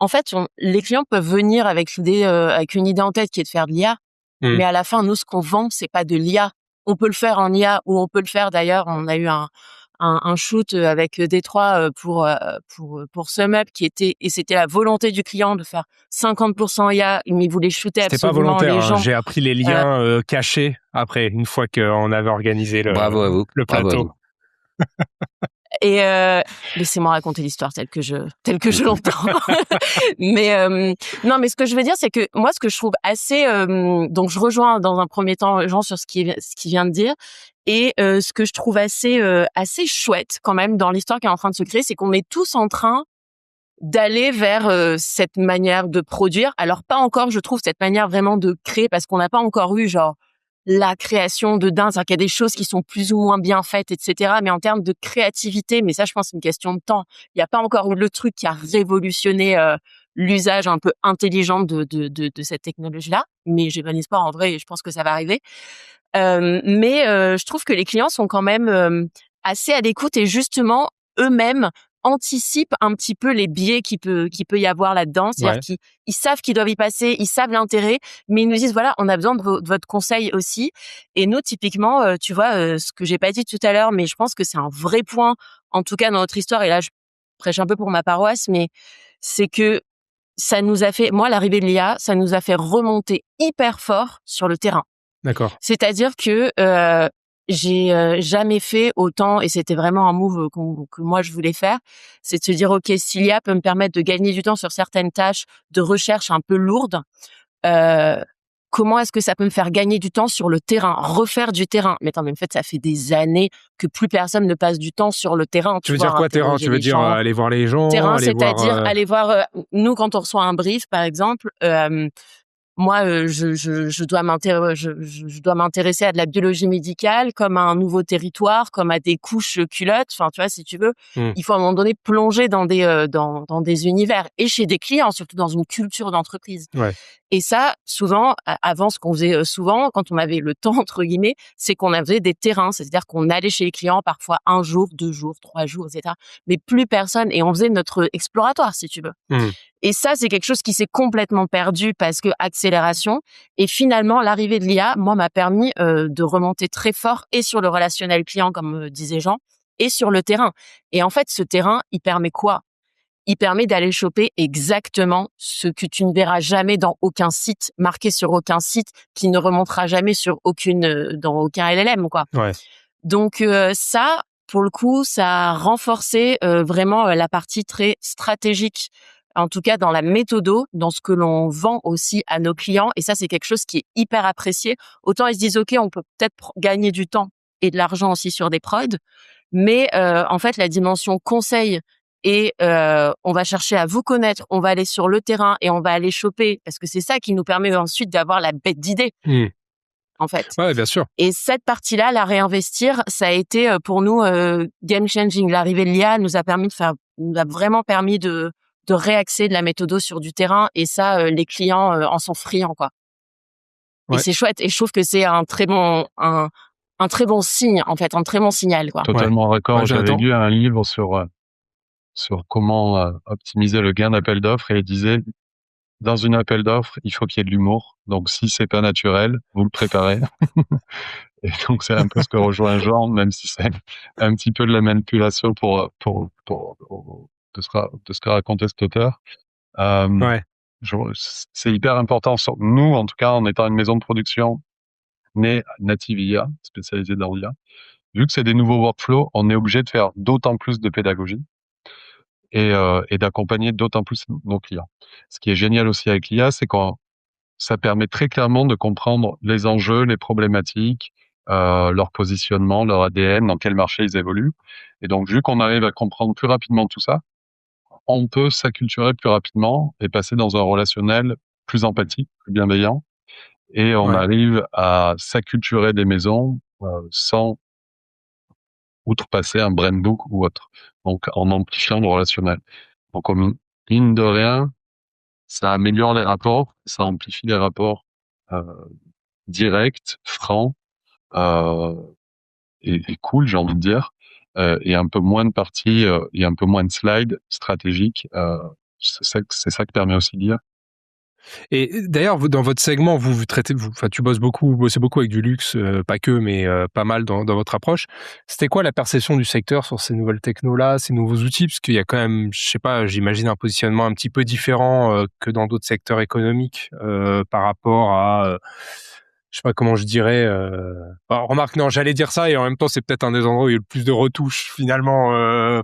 en fait, les clients peuvent venir avec l'idée, avec une idée en tête qui est de faire de l'IA, mais à la fin, nous, ce qu'on vend, c'est pas de l'IA. On peut le faire en IA ou on peut le faire. D'ailleurs, on a eu un shoot avec Détroit pour Sum Up et c'était la volonté du client de faire 50% IA, mais il voulait shooter C'était pas absolument volontaire, les gens. J'ai appris les liens cachés après, une fois qu'on avait organisé Bravo à vous. le plateau. Bravo à vous. Et laissez-moi raconter l'histoire telle que je l'entends. Mais non, mais ce que je veux dire, c'est que moi, ce que je trouve assez, donc je rejoins dans un premier temps Jean sur ce qu'il vient de dire, et ce que je trouve assez chouette quand même dans l'histoire qui est en train de se créer, c'est qu'on est tous en train d'aller vers cette manière de produire. Alors pas encore, je trouve, cette manière vraiment de créer, parce qu'on n'a pas encore eu genre la création de dingue, c'est-à-dire qu'il y a des choses qui sont plus ou moins bien faites, etc. Mais en termes de créativité, mais ça, je pense, c'est une question de temps. Il n'y a pas encore eu le truc qui a révolutionné l'usage un peu intelligent de cette technologie-là. Mais j'ai bon espoir en vrai, et je pense que ça va arriver. Mais je trouve que les clients sont quand même assez à l'écoute et justement eux-mêmes anticipent un petit peu les biais qu'il peut y avoir là-dedans. C'est-à-dire qu'ils savent qu'ils doivent y passer, ils savent l'intérêt, mais ils nous disent voilà, on a besoin de votre conseil aussi. Et nous, typiquement, tu vois, ce que j'ai pas dit tout à l'heure, mais je pense que c'est un vrai point, en tout cas dans notre histoire. Et là, je prêche un peu pour ma paroisse, mais c'est que ça nous a fait, moi, l'arrivée de l'IA, ça nous a fait remonter hyper fort sur le terrain. D'accord. C'est-à-dire que j'ai jamais fait autant, et c'était vraiment un move que moi je voulais faire, c'est de se dire ok, si l'IA peut me permettre de gagner du temps sur certaines tâches de recherche un peu lourdes, comment est-ce que ça peut me faire gagner du temps sur le terrain, refaire du terrain? Mais attends, mais en fait, ça fait des années que plus personne ne passe du temps sur le terrain. Tu veux dire quoi, terrain? Tu veux dire aller voir les gens? Terrain, c'est-à-dire aller voir. Nous, quand on reçoit un brief, par exemple, moi, je dois m'intéresser à de la biologie médicale comme à un nouveau territoire, comme à des couches culottes. Enfin, tu vois, si tu veux, il faut à un moment donné plonger dans des univers et chez des clients, surtout dans une culture d'entreprise. Ouais. Et ça, souvent, avant, ce qu'on faisait souvent, quand on avait le temps, entre guillemets, c'est qu'on avait des terrains. C'est-à-dire qu'on allait chez les clients parfois 1 jour, 2 jours, 3 jours, etc. Mais plus personne, et on faisait notre exploratoire, si tu veux. Et ça, c'est quelque chose qui s'est complètement perdu parce que accélération. Et finalement, l'arrivée de l'IA, moi, m'a permis de remonter très fort et sur le relationnel client, comme disait Jean, et sur le terrain. Et en fait, ce terrain, il permet quoi? il permet d'aller choper exactement ce que tu ne verras jamais dans aucun site, marqué sur aucun site, qui ne remontera jamais sur dans aucun LLM, quoi. Ouais. Donc ça, pour le coup, ça a renforcé vraiment la partie très stratégique, en tout cas dans la méthodo, dans ce que l'on vend aussi à nos clients. Et ça, c'est quelque chose qui est hyper apprécié. Autant ils se disent, OK, on peut peut-être gagner du temps et de l'argent aussi sur des prods, mais en fait, la dimension conseil et on va chercher à vous connaître, on va aller sur le terrain et on va aller choper, parce que c'est ça qui nous permet ensuite d'avoir la bête d'idée, en fait. Ouais, bien sûr. Et cette partie-là, la réinvestir, ça a été pour nous game changing. L'arrivée de l'IA nous a vraiment permis de réaxer de la méthodo sur du terrain, et ça, les clients en sont friands, quoi. Ouais. Et c'est chouette. Et je trouve que c'est un très bon signe, en fait, un très bon signal, quoi. Totalement raccord. Ouais, J'avais j'attends. lu un livre sur comment optimiser le gain d'appel d'offres, et il disait, dans une appel d'offres, il faut qu'il y ait de l'humour. Donc, si c'est pas naturel, vous le préparez. Et donc, c'est un peu ce que rejoint Jean, même si c'est un petit peu de la manipulation de ce qu'a raconté cet auteur. Ouais. C'est hyper important. Nous, en tout cas, en étant une maison de production née native IA, spécialisée dans l'IA, vu que c'est des nouveaux workflows, on est obligé de faire d'autant plus de pédagogie et d'accompagner d'autant plus nos clients. Ce qui est génial aussi avec l'IA, c'est que ça permet très clairement de comprendre les enjeux, les problématiques, leur positionnement, leur ADN, dans quel marché ils évoluent. Et donc, vu qu'on arrive à comprendre plus rapidement tout ça, on peut s'acculturer plus rapidement et passer dans un relationnel plus empathique, plus bienveillant. Et on arrive à s'acculturer des maisons sans outrepasser un brand book ou autre. Donc, en amplifiant le relationnel. Donc, mine de rien, ça améliore les rapports, ça amplifie les rapports directs, francs et cool, j'ai envie de dire. Et un peu moins de parties et un peu moins de slides stratégiques. C'est ça que permet aussi de dire. Et d'ailleurs, vous, dans votre segment, vous bossez beaucoup avec du luxe, pas que, mais pas mal dans votre approche. C'était quoi la perception du secteur sur ces nouvelles technos-là, ces nouveaux outils? Parce qu'il y a quand même, je sais pas, j'imagine un positionnement un petit peu différent que dans d'autres secteurs économiques par rapport à, je sais pas comment je dirais. Remarque, non, j'allais dire ça, et en même temps, c'est peut-être un des endroits où il y a eu le plus de retouches finalement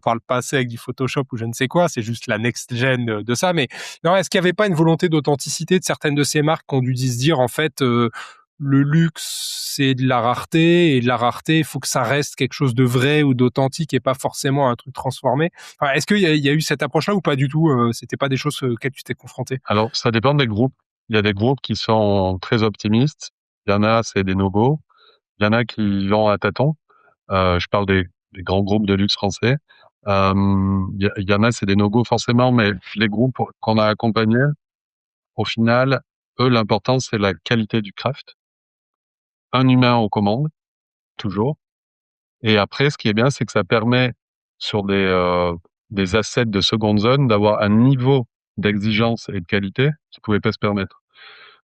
par le passé avec du Photoshop ou je ne sais quoi. C'est juste la next gen de ça. Mais non, est-ce qu'il n'y avait pas une volonté d'authenticité de certaines de ces marques qui ont dû se dire, en fait, le luxe, c'est de la rareté, et de la rareté, il faut que ça reste quelque chose de vrai ou d'authentique et pas forcément un truc transformé. Enfin, est-ce qu'il y a eu cette approche-là ou pas du tout? C'était pas des choses auxquelles tu t'es confronté? Alors, ça dépend des groupes. Il y a des groupes qui sont très optimistes. Il y en a, c'est des no-go. Il y en a qui vont à tâtons. Je parle des grands groupes de luxe français. Il y en a, c'est des no-go forcément, mais les groupes qu'on a accompagnés, au final, eux, l'important, c'est la qualité du craft. Un humain aux commandes, toujours. Et après, ce qui est bien, c'est que ça permet, sur des assets de seconde zone, d'avoir un niveau d'exigence et de qualité qu'ils ne pouvaient pas se permettre.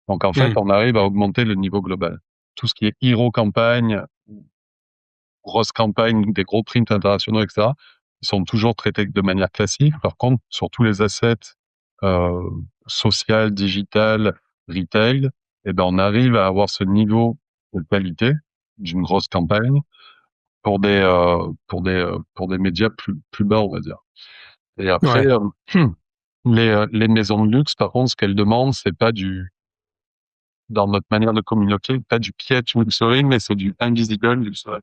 Donc, en fait, on arrive à augmenter le niveau global. Tout ce qui est hero campagne, grosse campagne, des gros prints internationaux, etc., ils sont toujours traités de manière classique. Par contre, sur tous les assets social, digital, retail, eh ben, on arrive à avoir ce niveau de qualité d'une grosse campagne pour des médias plus bas, on va dire. Et après, les maisons de luxe, par contre, ce qu'elles demandent, c'est pas dans notre manière de communiquer, pas du quiet luxury, mais c'est du invisible luxury.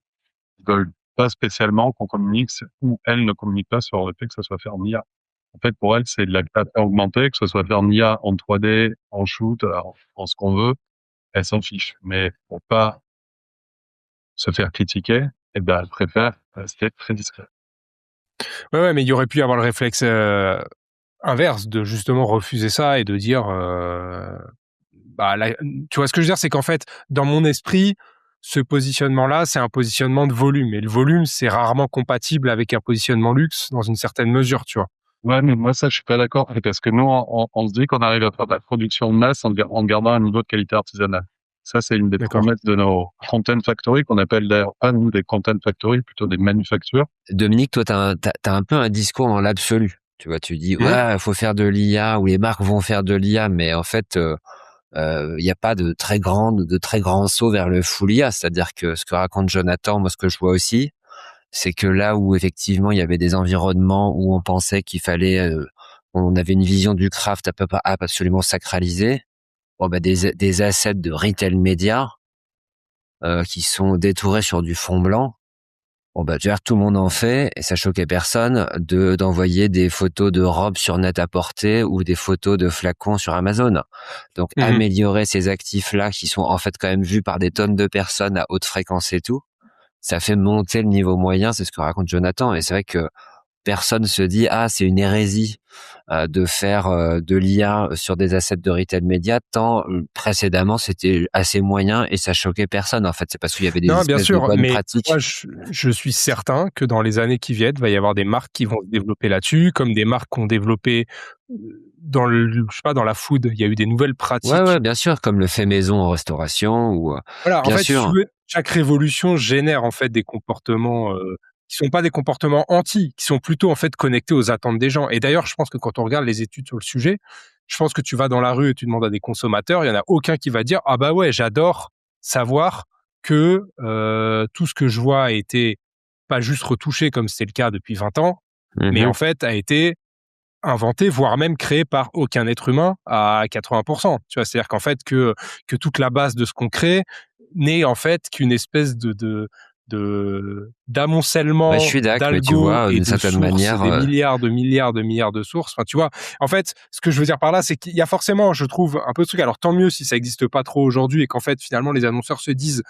Ils veulent pas spécialement qu'on communique, ou elles ne communiquent pas sur le fait que ça soit fait en IA. En fait, pour elles, c'est de la création augmentée, que ce soit fait en IA, en 3D, en shoot, en ce qu'on veut. Elles s'en fichent. Mais pour pas se faire critiquer, eh ben, elles préfèrent rester très discrètes. Ouais, mais il y aurait pu y avoir le réflexe inverse de justement refuser ça et de dire, tu vois ce que je veux dire, c'est qu'en fait, dans mon esprit, ce positionnement-là, c'est un positionnement de volume, et le volume, c'est rarement compatible avec un positionnement luxe dans une certaine mesure, tu vois. Ouais, mais moi, ça, je suis pas d'accord, parce que nous, on se dit qu'on arrive à faire de la production de masse en gardant un niveau de qualité artisanale. Ça, c'est une des promesses de nos content factory, qu'on appelle d'ailleurs pas nous des content factory, plutôt des manufactures. Dominique, toi, t'as un peu un discours dans l'absolu. Tu vois, tu dis ouais, faut faire de l'IA ou les marques vont faire de l'IA, mais en fait, il y a pas de très grands sauts vers le full IA. C'est-à-dire que ce que raconte Jonathan, moi ce que je vois aussi, c'est que là où effectivement il y avait des environnements où on pensait qu'il fallait, on avait une vision du craft à peu près absolument sacralisée. Bon bah des assets de retail média qui sont détourés sur du fond blanc. Bon bah tu vois, tout le monde en fait et ça choquait personne d'envoyer des photos de robes sur net-à-porter ou des photos de flacons sur Amazon. Donc améliorer ces actifs-là qui sont en fait quand même vus par des tonnes de personnes à haute fréquence et tout, ça fait monter le niveau moyen, c'est ce que raconte Jonathan. Et c'est vrai que personne se dit c'est une hérésie de faire de l'IA sur des assets de retail média, tant précédemment c'était assez moyen et ça choquait personne. En fait, c'est parce qu'il y avait des Non, bien espèces de sûr, bonnes mais pratiques. moi, je suis certain que dans les années qui viennent, il va y avoir des marques qui vont se développer là-dessus, comme des marques qui ont développé dans je sais pas, dans la food. Il y a eu des nouvelles pratiques. Ouais, bien sûr, comme le fait maison en restauration ou Voilà, en bien fait, si tu sûr. veux, chaque révolution génère en fait des comportements qui sont pas des comportements anti, qui sont plutôt en fait connectés aux attentes des gens. Et d'ailleurs, je pense que quand on regarde les études sur le sujet, je pense que tu vas dans la rue et tu demandes à des consommateurs, il y en a aucun qui va dire ah bah ouais, j'adore savoir que tout ce que je vois a été pas juste retouché comme c'était le cas depuis 20 ans, mais en fait a été inventé, voire même créé par aucun être humain à 80%. Tu vois, c'est-à-dire qu'en fait que toute la base de ce qu'on crée n'est en fait qu'une espèce de Ouais, je d'amoncellement suis d'accord, mais tu d'algos vois, et d'une de certaine sources, manière, des milliards de milliards de milliards de sources. Enfin, tu vois, en fait, ce que je veux dire par là, c'est qu'il y a forcément, je trouve, un peu de truc. Alors tant mieux si ça n'existe pas trop aujourd'hui et qu'en fait, finalement, les annonceurs se disent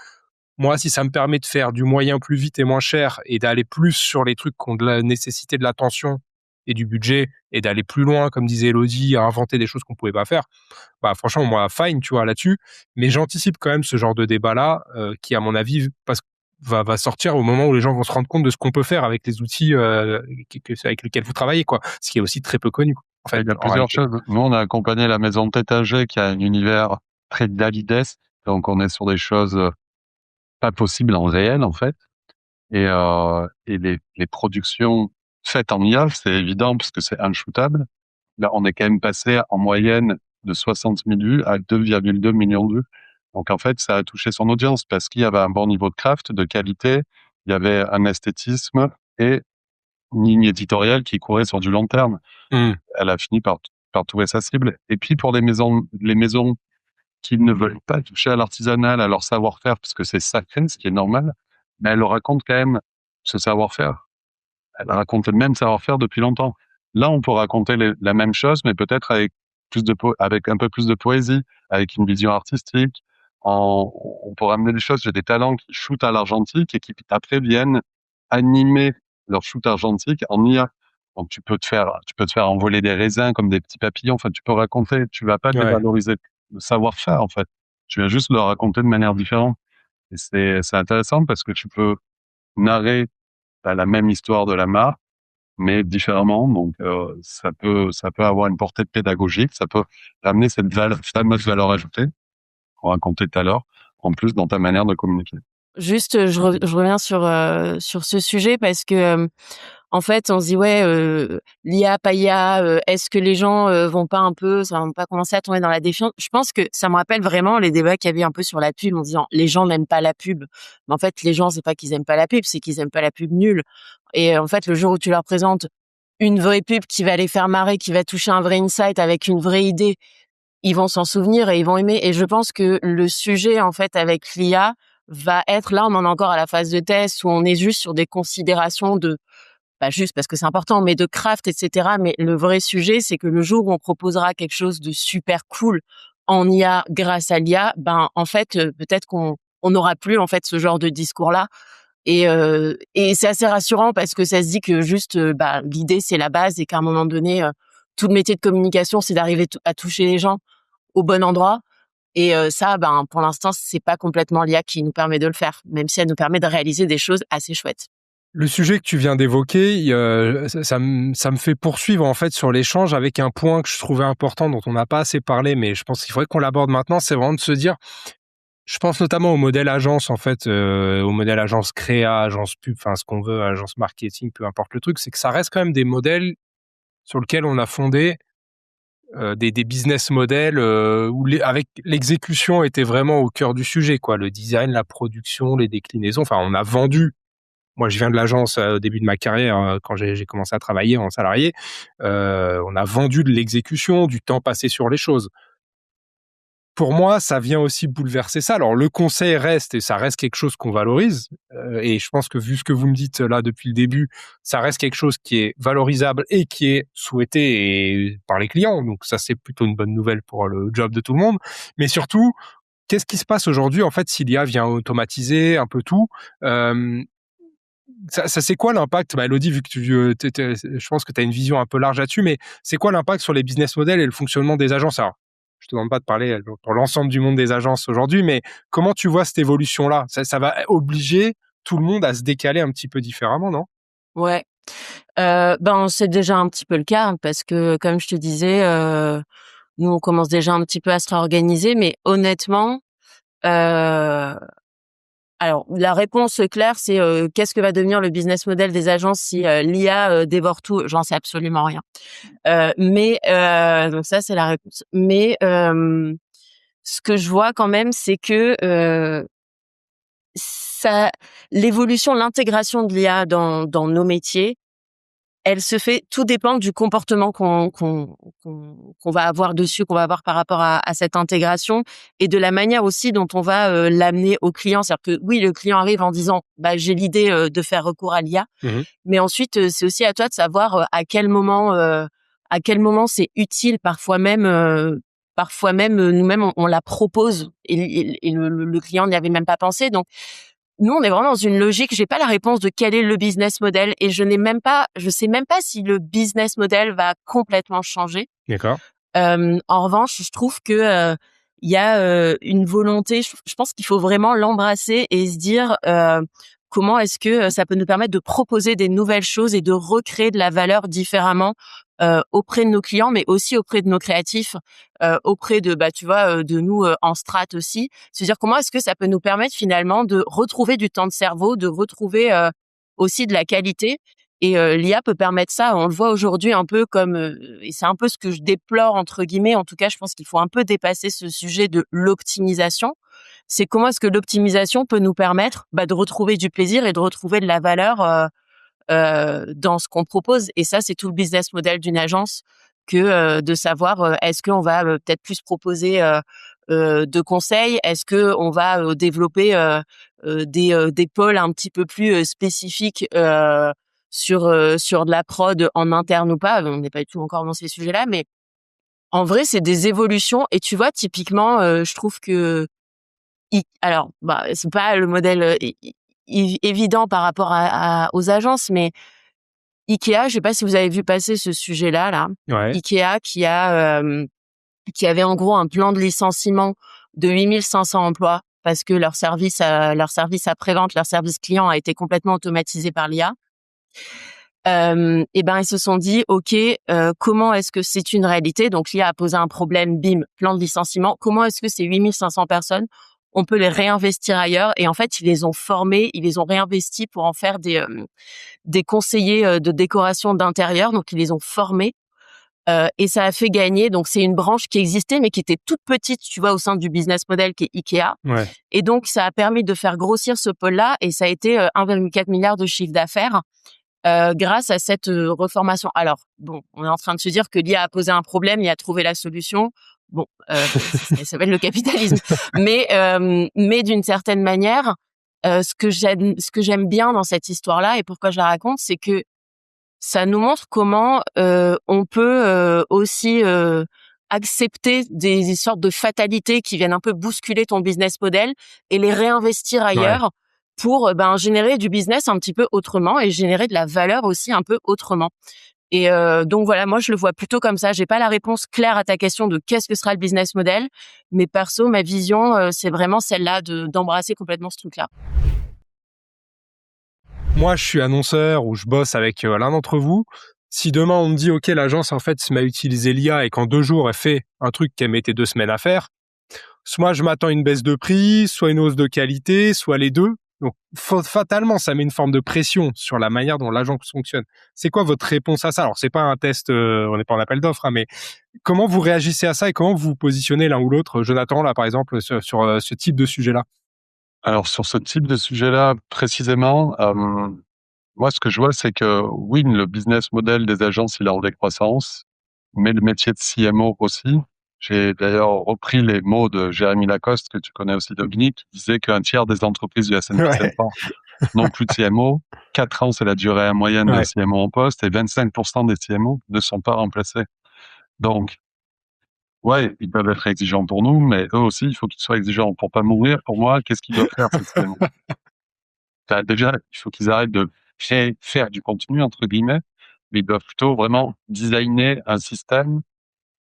moi, si ça me permet de faire du moyen plus vite et moins cher et d'aller plus sur les trucs qui ont de la nécessité de l'attention et du budget et d'aller plus loin, comme disait Elodie, à inventer des choses qu'on pouvait pas faire, bah franchement, moi, fine, tu vois, là-dessus. Mais j'anticipe quand même ce genre de débat-là qui, à mon avis, va sortir au moment où les gens vont se rendre compte de ce qu'on peut faire avec les outils avec lesquels vous travaillez, quoi. Ce qui est aussi très peu connu, en fait, Il y a en plusieurs réalité. choses. Nous, on a accompagné la maison Tétager qui a un univers très Dalides. Donc, on est sur des choses pas possibles en réel, en fait. Et les productions faites en IA, c'est évident parce que c'est inshootable. Là, on est quand même passé en moyenne de 60 000 vues à 2,2 millions de vues. Donc, en fait, ça a touché son audience parce qu'il y avait un bon niveau de craft, de qualité, il y avait un esthétisme et une ligne éditoriale qui courait sur du long terme. Elle a fini par trouver sa cible. Et puis, pour les maisons qui ne veulent pas toucher à l'artisanal, à leur savoir-faire, parce que c'est sacré, ce qui est normal, mais elles racontent quand même ce savoir-faire. Elle raconte le même savoir-faire depuis longtemps. Là, on peut raconter la même chose, mais peut-être avec avec un peu plus de poésie, avec une vision artistique. On peut ramener des choses. J'ai des talents qui shootent à l'argentique et qui après viennent animer leur shoot argentique en IA. Donc tu peux te faire envoler des raisins comme des petits papillons. Enfin, tu peux raconter. Tu vas pas Ouais. dévaloriser le savoir-faire en fait. Tu vas juste le raconter de manière différente. Et c'est intéressant parce que tu peux narrer la même histoire de la marque mais différemment. Donc, ça peut avoir une portée pédagogique. Ça peut ramener cette fameuse valeur ajoutée qu'on racontait tout à l'heure, en plus dans ta manière de communiquer. Juste, je reviens sur ce sujet parce que, en fait, on se dit: «Ouais, l'IA, pas IA, est-ce que les gens, vont pas commencer à tomber dans la défiance?» Je pense que ça me rappelle vraiment les débats qu'il y avait un peu sur la pub en disant: «Les gens n'aiment pas la pub». Mais en fait, les gens, c'est pas qu'ils aiment pas la pub, c'est qu'ils aiment pas la pub nulle et en fait, le jour où tu leur présentes une vraie pub qui va les faire marrer, qui va toucher un vrai insight avec une vraie idée, ils vont s'en souvenir et ils vont aimer. Et je pense que le sujet, en fait, avec l'IA va être, là, on en est encore à la phase de test où on est juste sur des considérations de, pas juste parce que c'est important, mais de craft, etc. Mais le vrai sujet, c'est que le jour où on proposera quelque chose de super cool en IA grâce à l'IA, ben, en fait, peut-être on n'aura plus, en fait, ce genre de discours-là. Et c'est assez rassurant parce que ça se dit que juste, l'idée, c'est la base et qu'à un moment donné, tout le métier de communication, c'est d'arriver à toucher les gens au bon endroit. Et ça, ben, pour l'instant, c'est pas complètement l'IA qui nous permet de le faire, même si elle nous permet de réaliser des choses assez chouettes. Le sujet que tu viens d'évoquer, ça me fait poursuivre en fait sur l'échange avec un point que je trouvais important dont on n'a pas assez parlé, mais je pense qu'il faudrait qu'on l'aborde maintenant. C'est vraiment de se dire, je pense notamment au modèle agence en fait, au modèle agence créa, agence pub, enfin ce qu'on veut, agence marketing, peu importe le truc, c'est que ça reste quand même des modèles sur lequel on a fondé des business models où avec l'exécution était vraiment au cœur du sujet, quoi. Le design, la production, les déclinaisons. Enfin, on a vendu. Moi, je viens de l'agence au début de ma carrière, quand j'ai commencé à travailler en salarié. On a vendu de l'exécution, du temps passé sur les choses. Pour moi, ça vient aussi bouleverser ça. Alors, le conseil reste, et ça reste quelque chose qu'on valorise. Et je pense que vu ce que vous me dites là depuis le début, ça reste quelque chose qui est valorisable et qui est souhaité par les clients. Donc ça, c'est plutôt une bonne nouvelle pour le job de tout le monde. Mais surtout, qu'est-ce qui se passe aujourd'hui, en fait, si l'IA vient automatiser un peu tout? Ça c'est quoi l'impact? Elodie, vu que je pense que tu as une vision un peu large là-dessus, mais c'est quoi l'impact sur les business models et le fonctionnement des agences? Alors, je te demande pas de parler pour l'ensemble du monde des agences aujourd'hui, mais comment tu vois cette évolution-là? Ça va obliger tout le monde à se décaler un petit peu différemment, non? Ouais. C'est déjà un petit peu le cas parce que, comme je te disais, nous, on commence déjà un petit peu à se réorganiser, mais honnêtement, alors la réponse claire, c'est qu'est-ce que va devenir le business model des agences si l'IA dévore tout? J'en sais absolument rien. Donc ça, c'est la réponse. Mais ce que je vois quand même, c'est que l'évolution, l'intégration de l'IA dans nos métiers, elle se fait, tout dépend du comportement qu'on va avoir dessus, qu'on va avoir par rapport à cette intégration et de la manière aussi dont on va l'amener au client. C'est-à-dire que oui, le client arrive en disant j'ai l'idée de faire recours à l'IA, mais ensuite c'est aussi à toi de savoir à quel moment c'est utile. Parfois même nous-mêmes on la propose et le client n'y avait même pas pensé. Donc nous, on est vraiment dans une logique. J'ai pas la réponse de quel est le business model et je sais même pas si le business model va complètement changer. D'accord. En revanche, je trouve que il y a une volonté. Je pense qu'il faut vraiment l'embrasser et se dire comment est-ce que ça peut nous permettre de proposer des nouvelles choses et de recréer de la valeur différemment auprès de nos clients, mais aussi auprès de nos créatifs, auprès de de nous en strat aussi. Se dire comment est-ce que ça peut nous permettre finalement de retrouver du temps de cerveau, de retrouver aussi de la qualité. Et l'IA peut permettre ça. On le voit aujourd'hui un peu comme, et c'est un peu ce que je déplore entre guillemets. En tout cas, je pense qu'il faut un peu dépasser ce sujet de l'optimisation. C'est comment est-ce que l'optimisation peut nous permettre de retrouver du plaisir et de retrouver de la valeur dans ce qu'on propose. Et ça, c'est tout le business model d'une agence que de savoir est-ce qu'on va peut-être plus proposer de conseils, est-ce que on va développer des pôles un petit peu plus spécifiques sur de la prod en interne ou pas. On n'est pas du tout encore dans ces sujets-là, mais en vrai, c'est des évolutions. Et tu vois, typiquement, je trouve que alors, c'est pas le modèle évident par rapport aux agences, mais Ikea, je sais pas si vous avez vu passer ce sujet-là, là. Ouais. Ikea qui avait en gros un plan de licenciement de 8500 emplois parce que leur service après-vente, leur service client a été complètement automatisé par l'IA. Ils se sont dit, OK, comment est-ce que c'est une réalité? Donc, l'IA a posé un problème, bim, plan de licenciement. Comment est-ce que ces 8500 personnes, on peut les réinvestir ailleurs? Et en fait, ils les ont formés, ils les ont réinvestis pour en faire des conseillers de décoration d'intérieur. Donc, ils les ont formés. Et ça a fait gagner. Donc, c'est une branche qui existait, mais qui était toute petite, tu vois, au sein du business model qui est Ikea. Ouais. Et donc, ça a permis de faire grossir ce pôle-là. Et ça a été 1,4 milliard de chiffre d'affaires. Grâce à cette reformation. Alors, bon, on est en train de se dire que l'IA a posé un problème, il a trouvé la solution. Bon, ça s'appelle le capitalisme. Mais d'une certaine manière, ce que j'aime bien dans cette histoire-là et pourquoi je la raconte, c'est que ça nous montre comment on peut aussi accepter des sortes de fatalités qui viennent un peu bousculer ton business model et les réinvestir ailleurs. Ouais. Pour générer du business un petit peu autrement et générer de la valeur aussi un peu autrement. Et donc voilà, moi je le vois plutôt comme ça. J'ai pas la réponse claire à ta question de qu'est-ce que sera le business model, mais perso, ma vision, c'est vraiment celle-là d'embrasser complètement ce truc-là. Moi, je suis annonceur ou je bosse avec l'un d'entre vous. Si demain on me dit, OK, l'agence en fait se met à utiliser l'IA et qu'en 2 jours elle fait un truc qu'elle mettait 2 semaines à faire, soit je m'attends à une baisse de prix, soit une hausse de qualité, soit les deux. Donc, fatalement, ça met une forme de pression sur la manière dont l'agence fonctionne. C'est quoi votre réponse à ça? Alors, c'est pas un test, on n'est pas en appel d'offres, hein, mais comment vous réagissez à ça et comment vous vous positionnez l'un ou l'autre, Jonathan, là, par exemple, sur ce type de sujet-là? Alors, sur ce type de sujet-là, précisément, moi, ce que je vois, c'est que oui, le business model des agences, il est en décroissance, mais le métier de CMO aussi. J'ai d'ailleurs repris les mots de Jérémy Lacoste, que tu connais aussi, Dominique, qui disait qu'un tiers des entreprises du S&P Ouais. 500 n'ont plus de CMO. 4 ans, c'est la durée moyenne Ouais. de CMO en poste, et 25% des CMO ne sont pas remplacés. Donc, ouais, ils peuvent être exigeants pour nous, mais eux aussi, il faut qu'ils soient exigeants pour pas mourir. Pour moi, qu'est-ce qu'ils doivent faire, ces CMO? Enfin, déjà, il faut qu'ils arrêtent de faire du contenu, entre guillemets, mais ils doivent plutôt vraiment designer un système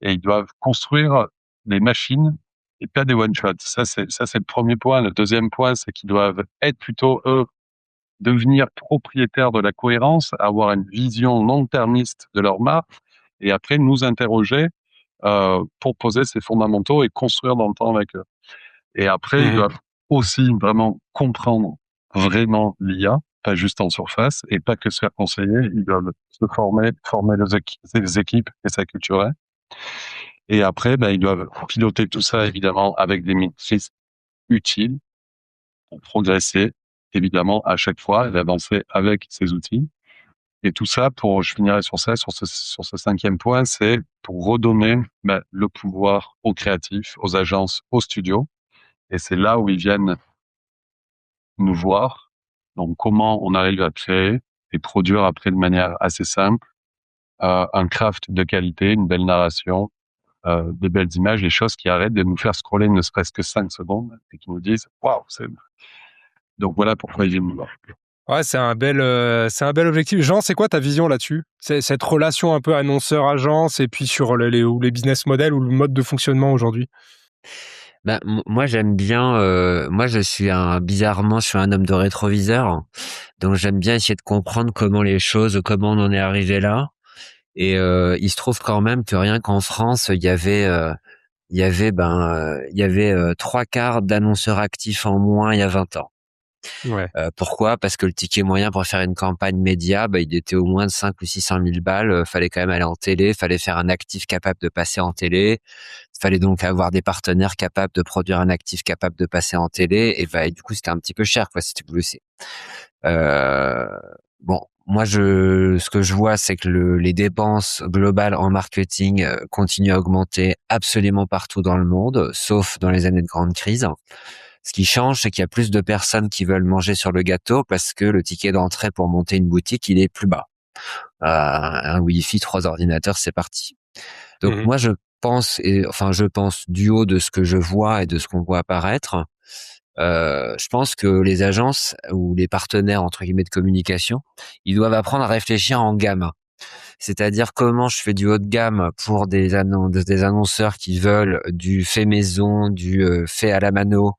et ils doivent construire des machines et pas des one-shots. Ça, c'est le premier point. Le deuxième point, c'est qu'ils doivent être plutôt, eux, devenir propriétaires de la cohérence, avoir une vision long-termiste de leur marque et après nous interroger pour poser ces fondamentaux et construire dans le temps avec eux. Et après, ils doivent aussi vraiment comprendre vraiment l'IA, pas juste en surface, et pas que se faire conseiller. Ils doivent se former les équipes et s'acculturer. Et après, ils doivent piloter tout ça, évidemment, avec des maîtrises utiles pour progresser, évidemment, à chaque fois, et avancer avec ces outils. Et tout ça, je finirai sur ça, sur ce cinquième point, c'est pour redonner le pouvoir aux créatifs, aux agences, aux studios. Et c'est là où ils viennent nous voir. Donc, comment on arrive à créer et produire après de manière assez simple un craft de qualité, une belle narration, des belles images, des choses qui arrêtent de nous faire scroller ne serait-ce que 5 secondes et qui nous disent « Waouh !» Donc, voilà pourquoi ils viennent nous voir. Ouais, c'est un bel objectif. Jean, c'est quoi ta vision là-dessus? C'est cette relation un peu annonceur-agence et puis sur les business models ou le mode de fonctionnement aujourd'hui? Moi j'aime bien. Moi bizarrement, je suis un homme de rétroviseur, donc j'aime bien essayer de comprendre comment on en est arrivé là. Et il se trouve quand même que rien qu'en France, il y avait 3/4 d'annonceurs actifs en moins il y a 20 ans. Ouais. Pourquoi? Parce que le ticket moyen pour faire une campagne média, il était au moins de 5 ou 600 000 balles. Fallait quand même aller en télé, fallait faire un actif capable de passer en télé. Fallait donc avoir des partenaires capables de produire un actif capable de passer en télé. Et du coup, c'était un petit peu cher, quoi, si tu voulais. Moi, ce que je vois, c'est que les dépenses globales en marketing continuent à augmenter absolument partout dans le monde, sauf dans les années de grande crise. Ce qui change, c'est qu'il y a plus de personnes qui veulent manger sur le gâteau parce que le ticket d'entrée pour monter une boutique, il est plus bas. Un Wi-Fi, 3 ordinateurs, c'est parti. Donc moi, je pense du haut de ce que je vois et de ce qu'on voit apparaître, je pense que les agences ou les partenaires entre guillemets de communication, ils doivent apprendre à réfléchir en gamme. C'est-à-dire comment je fais du haut de gamme pour des annonceurs qui veulent du fait maison, du fait à la mano,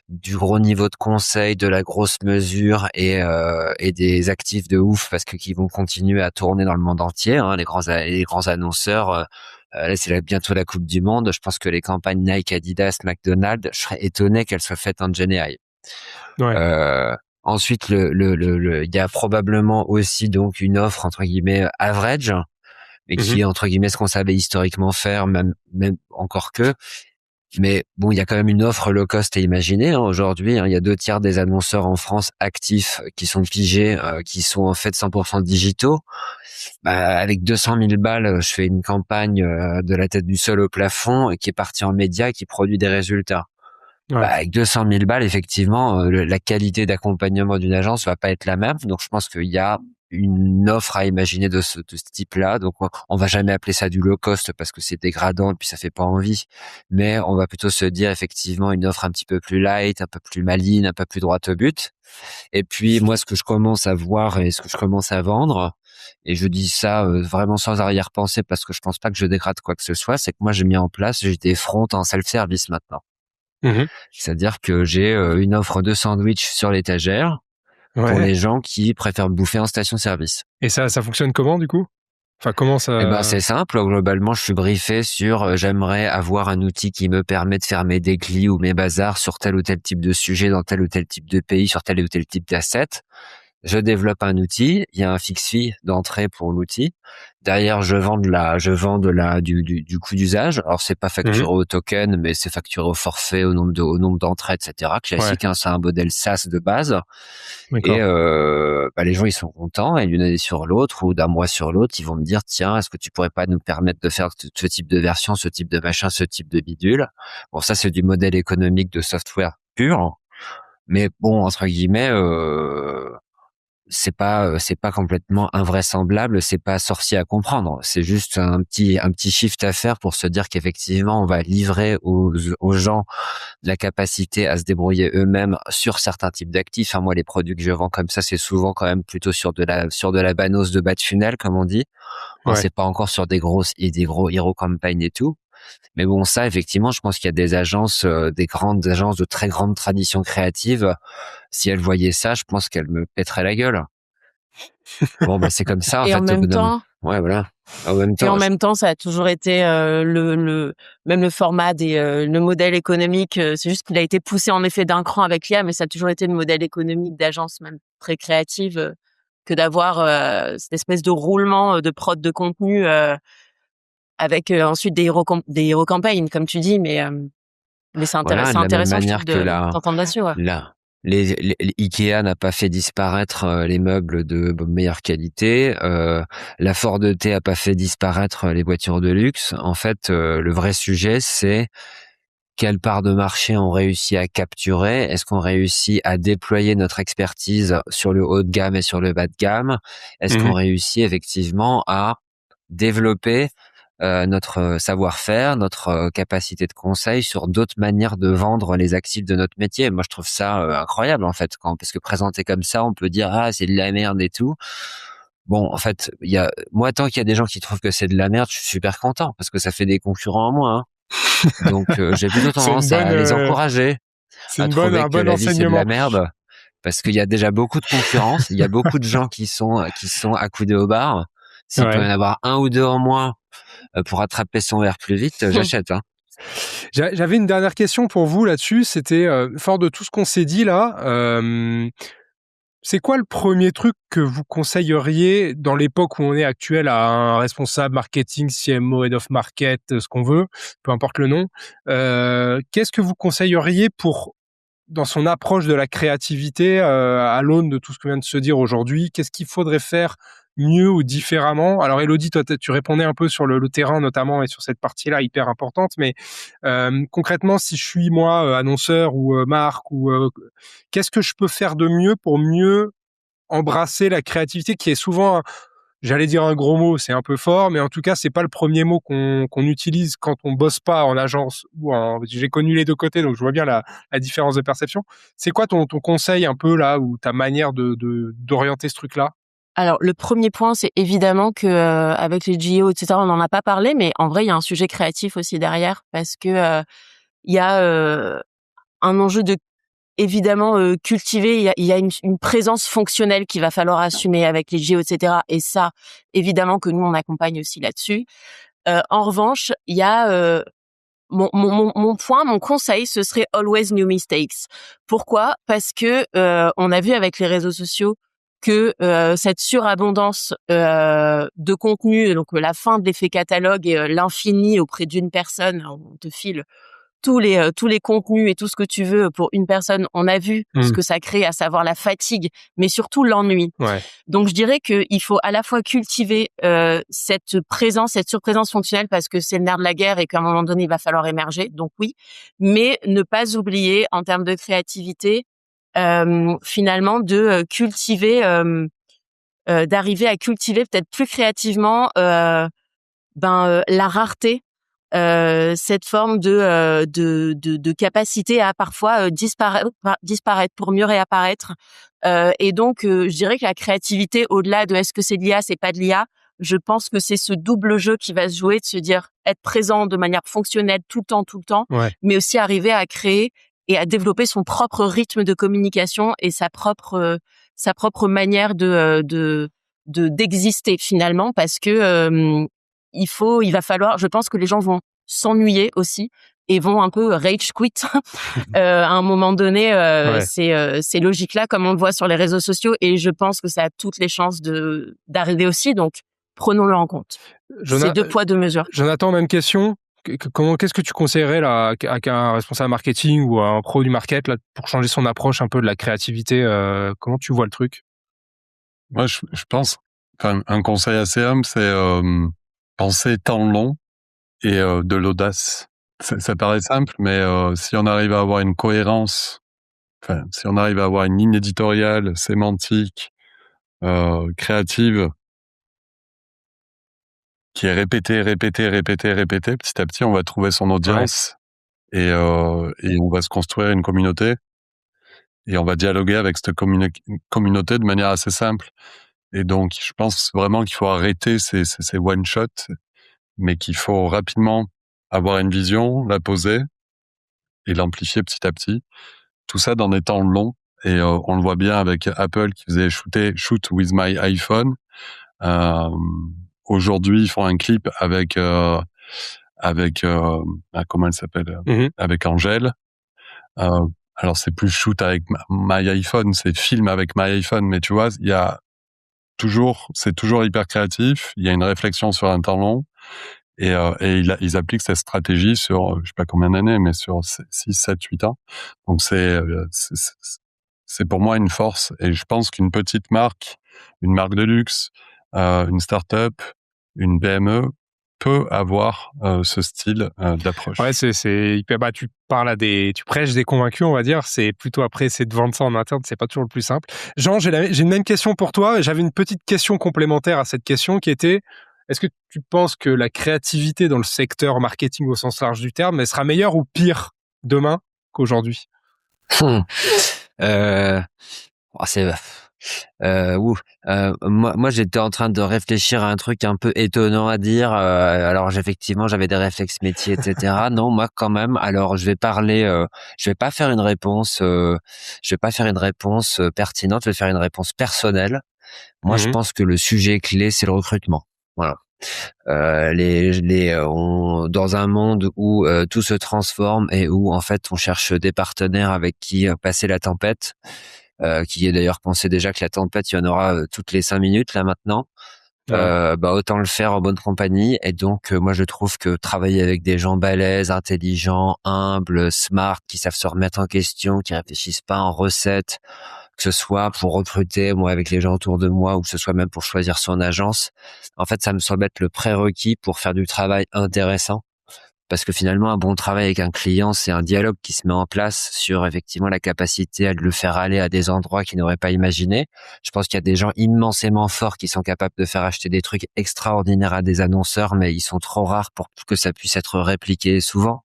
du gros niveau de conseil, de la grosse mesure et des actifs de ouf parce que qui vont continuer à tourner dans le monde entier. Hein, les grands annonceurs. Là, c'est bientôt la Coupe du Monde. Je pense que les campagnes Nike, Adidas, McDonald's, je serais étonné qu'elles soient faites en GenAI. Ouais. Ensuite, il y a probablement aussi donc une offre entre guillemets average, mais qui est entre guillemets ce qu'on savait historiquement faire, même encore que. Mais bon, il y a quand même une offre low cost à imaginer. Aujourd'hui, il y a 2/3 des annonceurs en France actifs qui sont pigés, qui sont en fait 100% digitaux. Avec 200 000 balles, je fais une campagne de la tête du sol au plafond qui est partie en média et qui produit des résultats. Ouais. Avec 200 000 balles, effectivement, la qualité d'accompagnement d'une agence va pas être la même. Donc, je pense qu'il y a une offre à imaginer de ce type-là. Donc, on va jamais appeler ça du low cost parce que c'est dégradant et puis ça fait pas envie. Mais on va plutôt se dire effectivement une offre un petit peu plus light, un peu plus maligne, un peu plus droit au but. Et puis, moi, ce que je commence à voir et ce que je commence à vendre, et je dis ça vraiment sans arrière-pensée parce que je pense pas que je dégrade quoi que ce soit, c'est que moi, j'ai des fronts en self-service maintenant. C'est-à-dire que j'ai une offre de sandwich sur l'étagère pour les gens qui préfèrent bouffer en station-service. Et ça fonctionne comment du coup? Enfin, comment ça... Eh ben, c'est simple. Globalement, je suis briefé sur j'aimerais avoir un outil qui me permet de faire mes déclits ou mes bazars sur tel ou tel type de sujet dans tel ou tel type de pays, sur tel ou tel type d'asset. Je développe un outil, il y a un fixe fee d'entrée pour l'outil. Derrière, je vends du coût d'usage. Alors, c'est pas facturé au token, mais c'est facturé au forfait, au nombre d'entrées, etc. Classique, hein, c'est un modèle SaaS de base. D'accord. Et les gens, ils sont contents. Et d'une année sur l'autre ou d'un mois sur l'autre, ils vont me dire, tiens, est-ce que tu pourrais pas nous permettre de faire ce type de version, ce type de machin, ce type de bidule? Bon, ça, c'est du modèle économique de software pur. Mais bon, entre guillemets, c'est pas complètement invraisemblable, c'est pas sorcier à comprendre. C'est juste un petit shift à faire pour se dire qu'effectivement, on va livrer aux gens la capacité à se débrouiller eux-mêmes sur certains types d'actifs. Moi, les produits que je vends comme ça, c'est souvent quand même plutôt sur de la banose de bas de funnel, comme on dit. C'est pas encore sur des gros hero campaigns et tout. Mais bon, ça, effectivement, je pense qu'il y a des agences, des grandes agences de très grande tradition créative. Si elles voyaient ça, je pense qu'elles me pèteraient la gueule. Bon, c'est comme ça, en Et fait. en même temps, ouais, voilà. En même et en temps, même temps, ça a toujours été même le format le modèle économique. C'est juste qu'il a été poussé en effet d'un cran avec l'IA, mais ça a toujours été le modèle économique d'agence même très créative que d'avoir cette espèce de roulement de prod de contenu avec ensuite des hero campaigns, comme tu dis, mais c'est voilà, c'est de la même intéressant, je manière trouve, que de t'entendre là-dessus. Ouais. les Ikea n'a pas fait disparaître les meubles de meilleure qualité. La Ford T a pas fait disparaître les voitures de luxe. En fait, le vrai sujet, c'est quelle part de marché on réussit à capturer. Est-ce qu'on réussit à déployer notre expertise sur le haut de gamme et sur le bas de gamme? Est-ce qu'on réussit effectivement à développer notre savoir-faire, notre capacité de conseil sur d'autres manières de vendre les actifs de notre métier. Moi, je trouve ça incroyable, en fait, parce que présenté comme ça, on peut dire, ah, c'est de la merde et tout. Bon, en fait, moi, tant qu'il y a des gens qui trouvent que c'est de la merde, je suis super content, parce que ça fait des concurrents en moins, hein. Donc, j'ai plutôt tendance à les encourager, à trouver que la vie, c'est de la merde, parce qu'il y a déjà beaucoup de concurrence, il y a beaucoup de gens qui sont accoudés au bar. S'il peut y en avoir un ou deux en moins pour attraper son verre plus vite, j'achète. Hein. J'avais une dernière question pour vous là-dessus. C'était, fort de tout ce qu'on s'est dit là, c'est quoi le premier truc que vous conseilleriez dans l'époque où on est actuel à un responsable marketing, CMO, Head of Market, ce qu'on veut, peu importe le nom. Qu'est-ce que vous conseilleriez dans son approche de la créativité, à l'aune de tout ce que vient de se dire aujourd'hui? Qu'est-ce qu'il faudrait faire mieux ou différemment? Alors Élodie, toi, tu répondais un peu sur le terrain notamment et sur cette partie-là hyper importante, mais concrètement, si je suis moi annonceur ou marque ou qu'est-ce que je peux faire de mieux pour mieux embrasser la créativité qui est souvent, j'allais dire un gros mot, c'est un peu fort, mais en tout cas, c'est pas le premier mot qu'on utilise quand on bosse pas en agence j'ai connu les deux côtés, donc je vois bien la différence de perception. C'est quoi ton conseil un peu là, ou ta manière d'orienter ce truc-là? Alors, le premier point, c'est évidemment que avec les JO, etc., on n'en a pas parlé, mais en vrai, il y a un sujet créatif aussi derrière, parce que il y a un enjeu de évidemment cultiver. Il y a une présence fonctionnelle qu'il va falloir assumer avec les JO, etc. Et ça, évidemment que nous on accompagne aussi là-dessus. En revanche, il y a mon conseil, ce serait always new mistakes. Pourquoi? Parce que on a vu avec les réseaux sociaux que cette surabondance de contenu, donc la fin de l'effet catalogue et l'infini auprès d'une personne, on te file tous les contenus et tout ce que tu veux pour une personne. On a vu ce que ça crée, à savoir la fatigue, mais surtout l'ennui. Ouais. Donc je dirais qu'il faut à la fois cultiver cette surprésence fonctionnelle, parce que c'est le nerf de la guerre et qu'à un moment donné il va falloir émerger. Donc oui, mais ne pas oublier en termes de créativité finalement de cultiver, d'arriver à cultiver peut-être plus créativement la rareté. Cette forme de capacité à parfois disparaître pour mieux réapparaître. Et donc, je dirais que la créativité, au-delà de est-ce que c'est de l'IA, c'est pas de l'IA, je pense que c'est ce double jeu qui va se jouer, de se dire être présent de manière fonctionnelle tout le temps, Ouais. mais aussi arriver à créer et à développer son propre rythme de communication et sa propre manière de d'exister finalement, parce que il va falloir, je pense que les gens vont s'ennuyer aussi et vont un peu rage quit à un moment donné. Ces logiques-là, comme on le voit sur les réseaux sociaux, et je pense que ça a toutes les chances d'arriver aussi. Donc, prenons-le en compte. C'est 2 poids 2 mesures. Jonathan, même question. Qu'est-ce que tu conseillerais là à un responsable marketing ou à un pro du market là, pour changer son approche un peu de la créativité? Comment tu vois le truc? Moi, je pense quand même un conseil assez humble, c'est penser temps long et de l'audace. Ça paraît simple, mais si on arrive à avoir une cohérence, si on arrive à avoir une ligne éditoriale, sémantique, créative, qui est répétée, petit à petit, on va trouver son audience et on va se construire une communauté et on va dialoguer avec cette communauté de manière assez simple. Et donc, je pense vraiment qu'il faut arrêter ces one-shots, mais qu'il faut rapidement avoir une vision, la poser et l'amplifier petit à petit. Tout ça dans des temps longs. Et on le voit bien avec Apple qui faisait Shoot with my iPhone. Aujourd'hui, ils font un clip avec comment elle s'appelle, avec Angèle. Alors c'est plus shoot avec my iPhone, c'est film avec my iPhone, mais tu vois, c'est toujours hyper créatif. Il y a une réflexion sur un temps long et ils appliquent cette stratégie sur je sais pas combien d'années, mais sur 6, 7, 8 ans. Donc c'est pour moi une force, et je pense qu'une petite marque, une marque de luxe, une start-up, une PME peut avoir ce style d'approche. Ouais, c'est hyper. Tu prêches des convaincus, on va dire. C'est plutôt après, c'est de vendre ça en interne, c'est pas toujours le plus simple. Jean, j'ai une même question pour toi. J'avais une petite question complémentaire à cette question qui était: est-ce que tu penses que la créativité dans le secteur marketing au sens large du terme, elle sera meilleure ou pire demain qu'aujourd'hui? Moi j'étais en train de réfléchir à un truc un peu étonnant à dire. Alors effectivement, j'avais des réflexes métiers, etc. Non, moi quand même. Alors je vais pas faire une réponse, pertinente. Je vais faire une réponse personnelle. Moi, je pense que le sujet clé, c'est le recrutement. Voilà. Dans un monde où tout se transforme et où en fait on cherche des partenaires avec qui passer la tempête, qui est d'ailleurs pensé déjà que la tempête, il y en aura toutes les 5 minutes là maintenant. Autant le faire en bonne compagnie. Et donc moi je trouve que travailler avec des gens balèzes, intelligents, humbles, smart, qui savent se remettre en question, qui réfléchissent pas en recettes, que ce soit pour recruter moi avec les gens autour de moi, ou que ce soit même pour choisir son agence, en fait ça me semble être le prérequis pour faire du travail intéressant. Parce que finalement, un bon travail avec un client, c'est un dialogue qui se met en place sur effectivement la capacité à le faire aller à des endroits qu'il n'aurait pas imaginé. Je pense qu'il y a des gens immensément forts qui sont capables de faire acheter des trucs extraordinaires à des annonceurs, mais ils sont trop rares pour que ça puisse être répliqué souvent.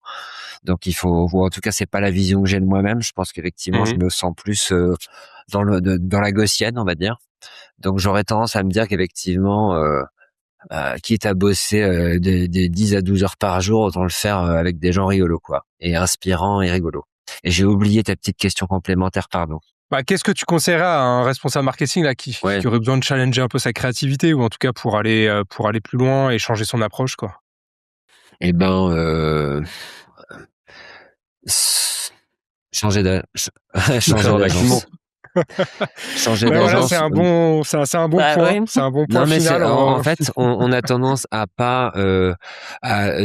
Donc ou en tout cas, c'est pas la vision que j'ai de moi-même. Je pense qu'effectivement, je me sens plus dans la gaussienne, on va dire. Donc j'aurais tendance à me dire qu'effectivement, quitte à bosser des 10 à 12 heures par jour, autant le faire avec des gens rigolos, quoi, et inspirants et rigolos. Et j'ai oublié ta petite question complémentaire, pardon. Qu'est-ce que tu conseillerais à un responsable marketing là qui aurait besoin de challenger un peu sa créativité, ou en tout cas pour aller plus loin et changer son approche, quoi? Eh ben, changer d'agence. Changer d'agence. Voilà, c'est un bon point. Ouais. C'est un bon point final. En fait, on a tendance à pas.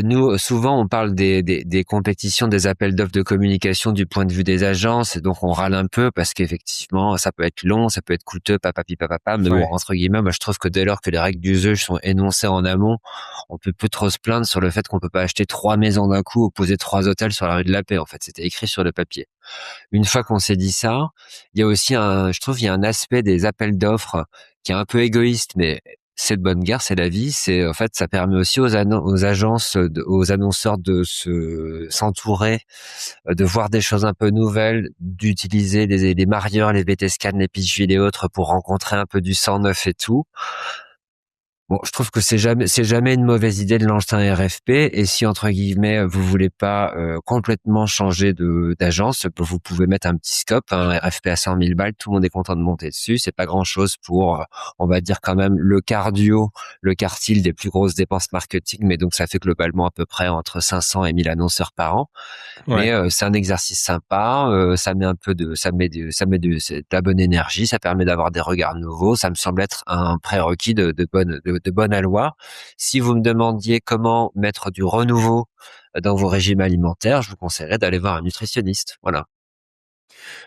Nous, souvent, on parle des compétitions, des appels d'offres de communication du point de vue des agences, et donc on râle un peu parce qu'effectivement, ça peut être long, ça peut être coûteux, papa. Mais bon, entre guillemets, moi, je trouve que dès lors que les règles d'usage sont énoncées en amont, on peut plus trop se plaindre sur le fait qu'on peut pas acheter 3 maisons d'un coup ou poser 3 hôtels sur la rue de la Paix. En fait, c'était écrit sur le papier. Une fois qu'on s'est dit ça, il y a aussi il y a un aspect des appels d'offres qui est un peu égoïste, mais c'est de bonne guerre, c'est la vie. En fait, ça permet aussi aux agences, aux annonceurs de s'entourer, de voir des choses un peu nouvelles, d'utiliser les marieurs, les VT-Scan, les Pitchville et autres pour rencontrer un peu du sang neuf et tout. Bon, je trouve que c'est jamais une mauvaise idée de lancer un RFP. Et si entre guillemets vous voulez pas complètement changer d'agence, vous pouvez mettre un petit scope, un RFP à 100 000 balles. Tout le monde est content de monter dessus. C'est pas grand chose pour, on va dire quand même le quartile des plus grosses dépenses marketing. Mais donc ça fait globalement à peu près entre 500 et 1000 annonceurs par an. Ouais. Mais c'est un exercice sympa. Ça met de la bonne énergie. Ça permet d'avoir des regards nouveaux. Ça me semble être un prérequis de bonne aloi. Si vous me demandiez comment mettre du renouveau dans vos régimes alimentaires, je vous conseillerais d'aller voir un nutritionniste. Voilà.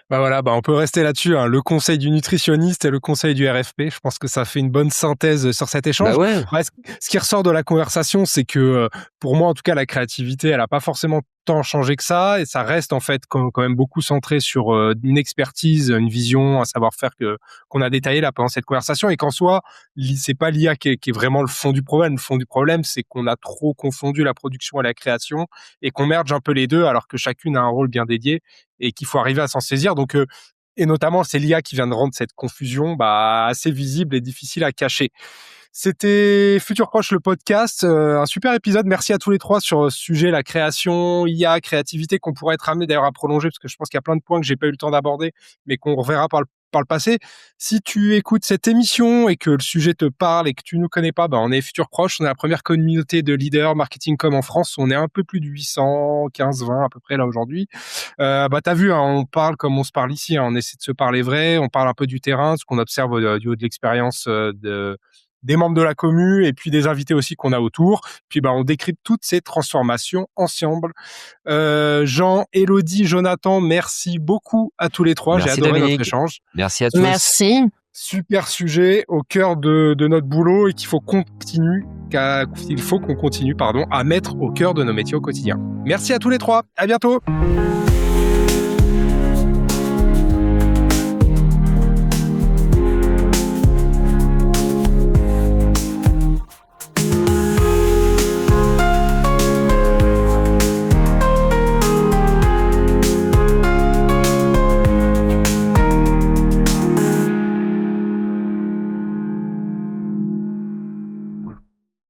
Voilà, on peut rester là-dessus, hein. Le conseil du nutritionniste et le conseil du RFP. Je pense que ça fait une bonne synthèse sur cet échange. Bah ouais. Ouais, ce qui ressort de la conversation, c'est que pour moi, en tout cas, la créativité, elle a pas forcément tant changé que ça, et ça reste en fait quand même beaucoup centré sur une expertise, une vision, un savoir-faire qu'on a détaillé là pendant cette conversation, et qu'en soi, c'est pas l'IA qui est vraiment le fond du problème. Le fond du problème, c'est qu'on a trop confondu la production et la création, et qu'on merge un peu les deux, alors que chacune a un rôle bien dédié, et qu'il faut arriver à s'en saisir. Donc, et notamment, c'est l'IA qui vient de rendre cette confusion assez visible et difficile à cacher. C'était Futur Proche, le podcast, un super épisode. Merci à tous les trois sur ce sujet, la création, IA, créativité, qu'on pourrait être amené d'ailleurs à prolonger, parce que je pense qu'il y a plein de points que j'ai pas eu le temps d'aborder, mais qu'on reverra par le passé. Si tu écoutes cette émission et que le sujet te parle et que tu nous connais pas, on est Futur Proche, on est la première communauté de leaders marketing.com en France. On est un peu plus de 815-20 à peu près là aujourd'hui. T'as vu, hein, on parle comme on se parle ici, hein, on essaie de se parler vrai, on parle un peu du terrain, ce qu'on observe du haut de l'expérience des membres de la commu et puis des invités aussi qu'on a autour. Puis on décrypte toutes ces transformations ensemble. Jean, Élodie, Jonathan, merci beaucoup à tous les trois. Merci, j'ai adoré Dominique. notre échange. Merci à tous. Merci. Super sujet au cœur de notre boulot, et qu'il faut qu'on continue à mettre au cœur de nos métiers au quotidien. Merci à tous les trois. À bientôt.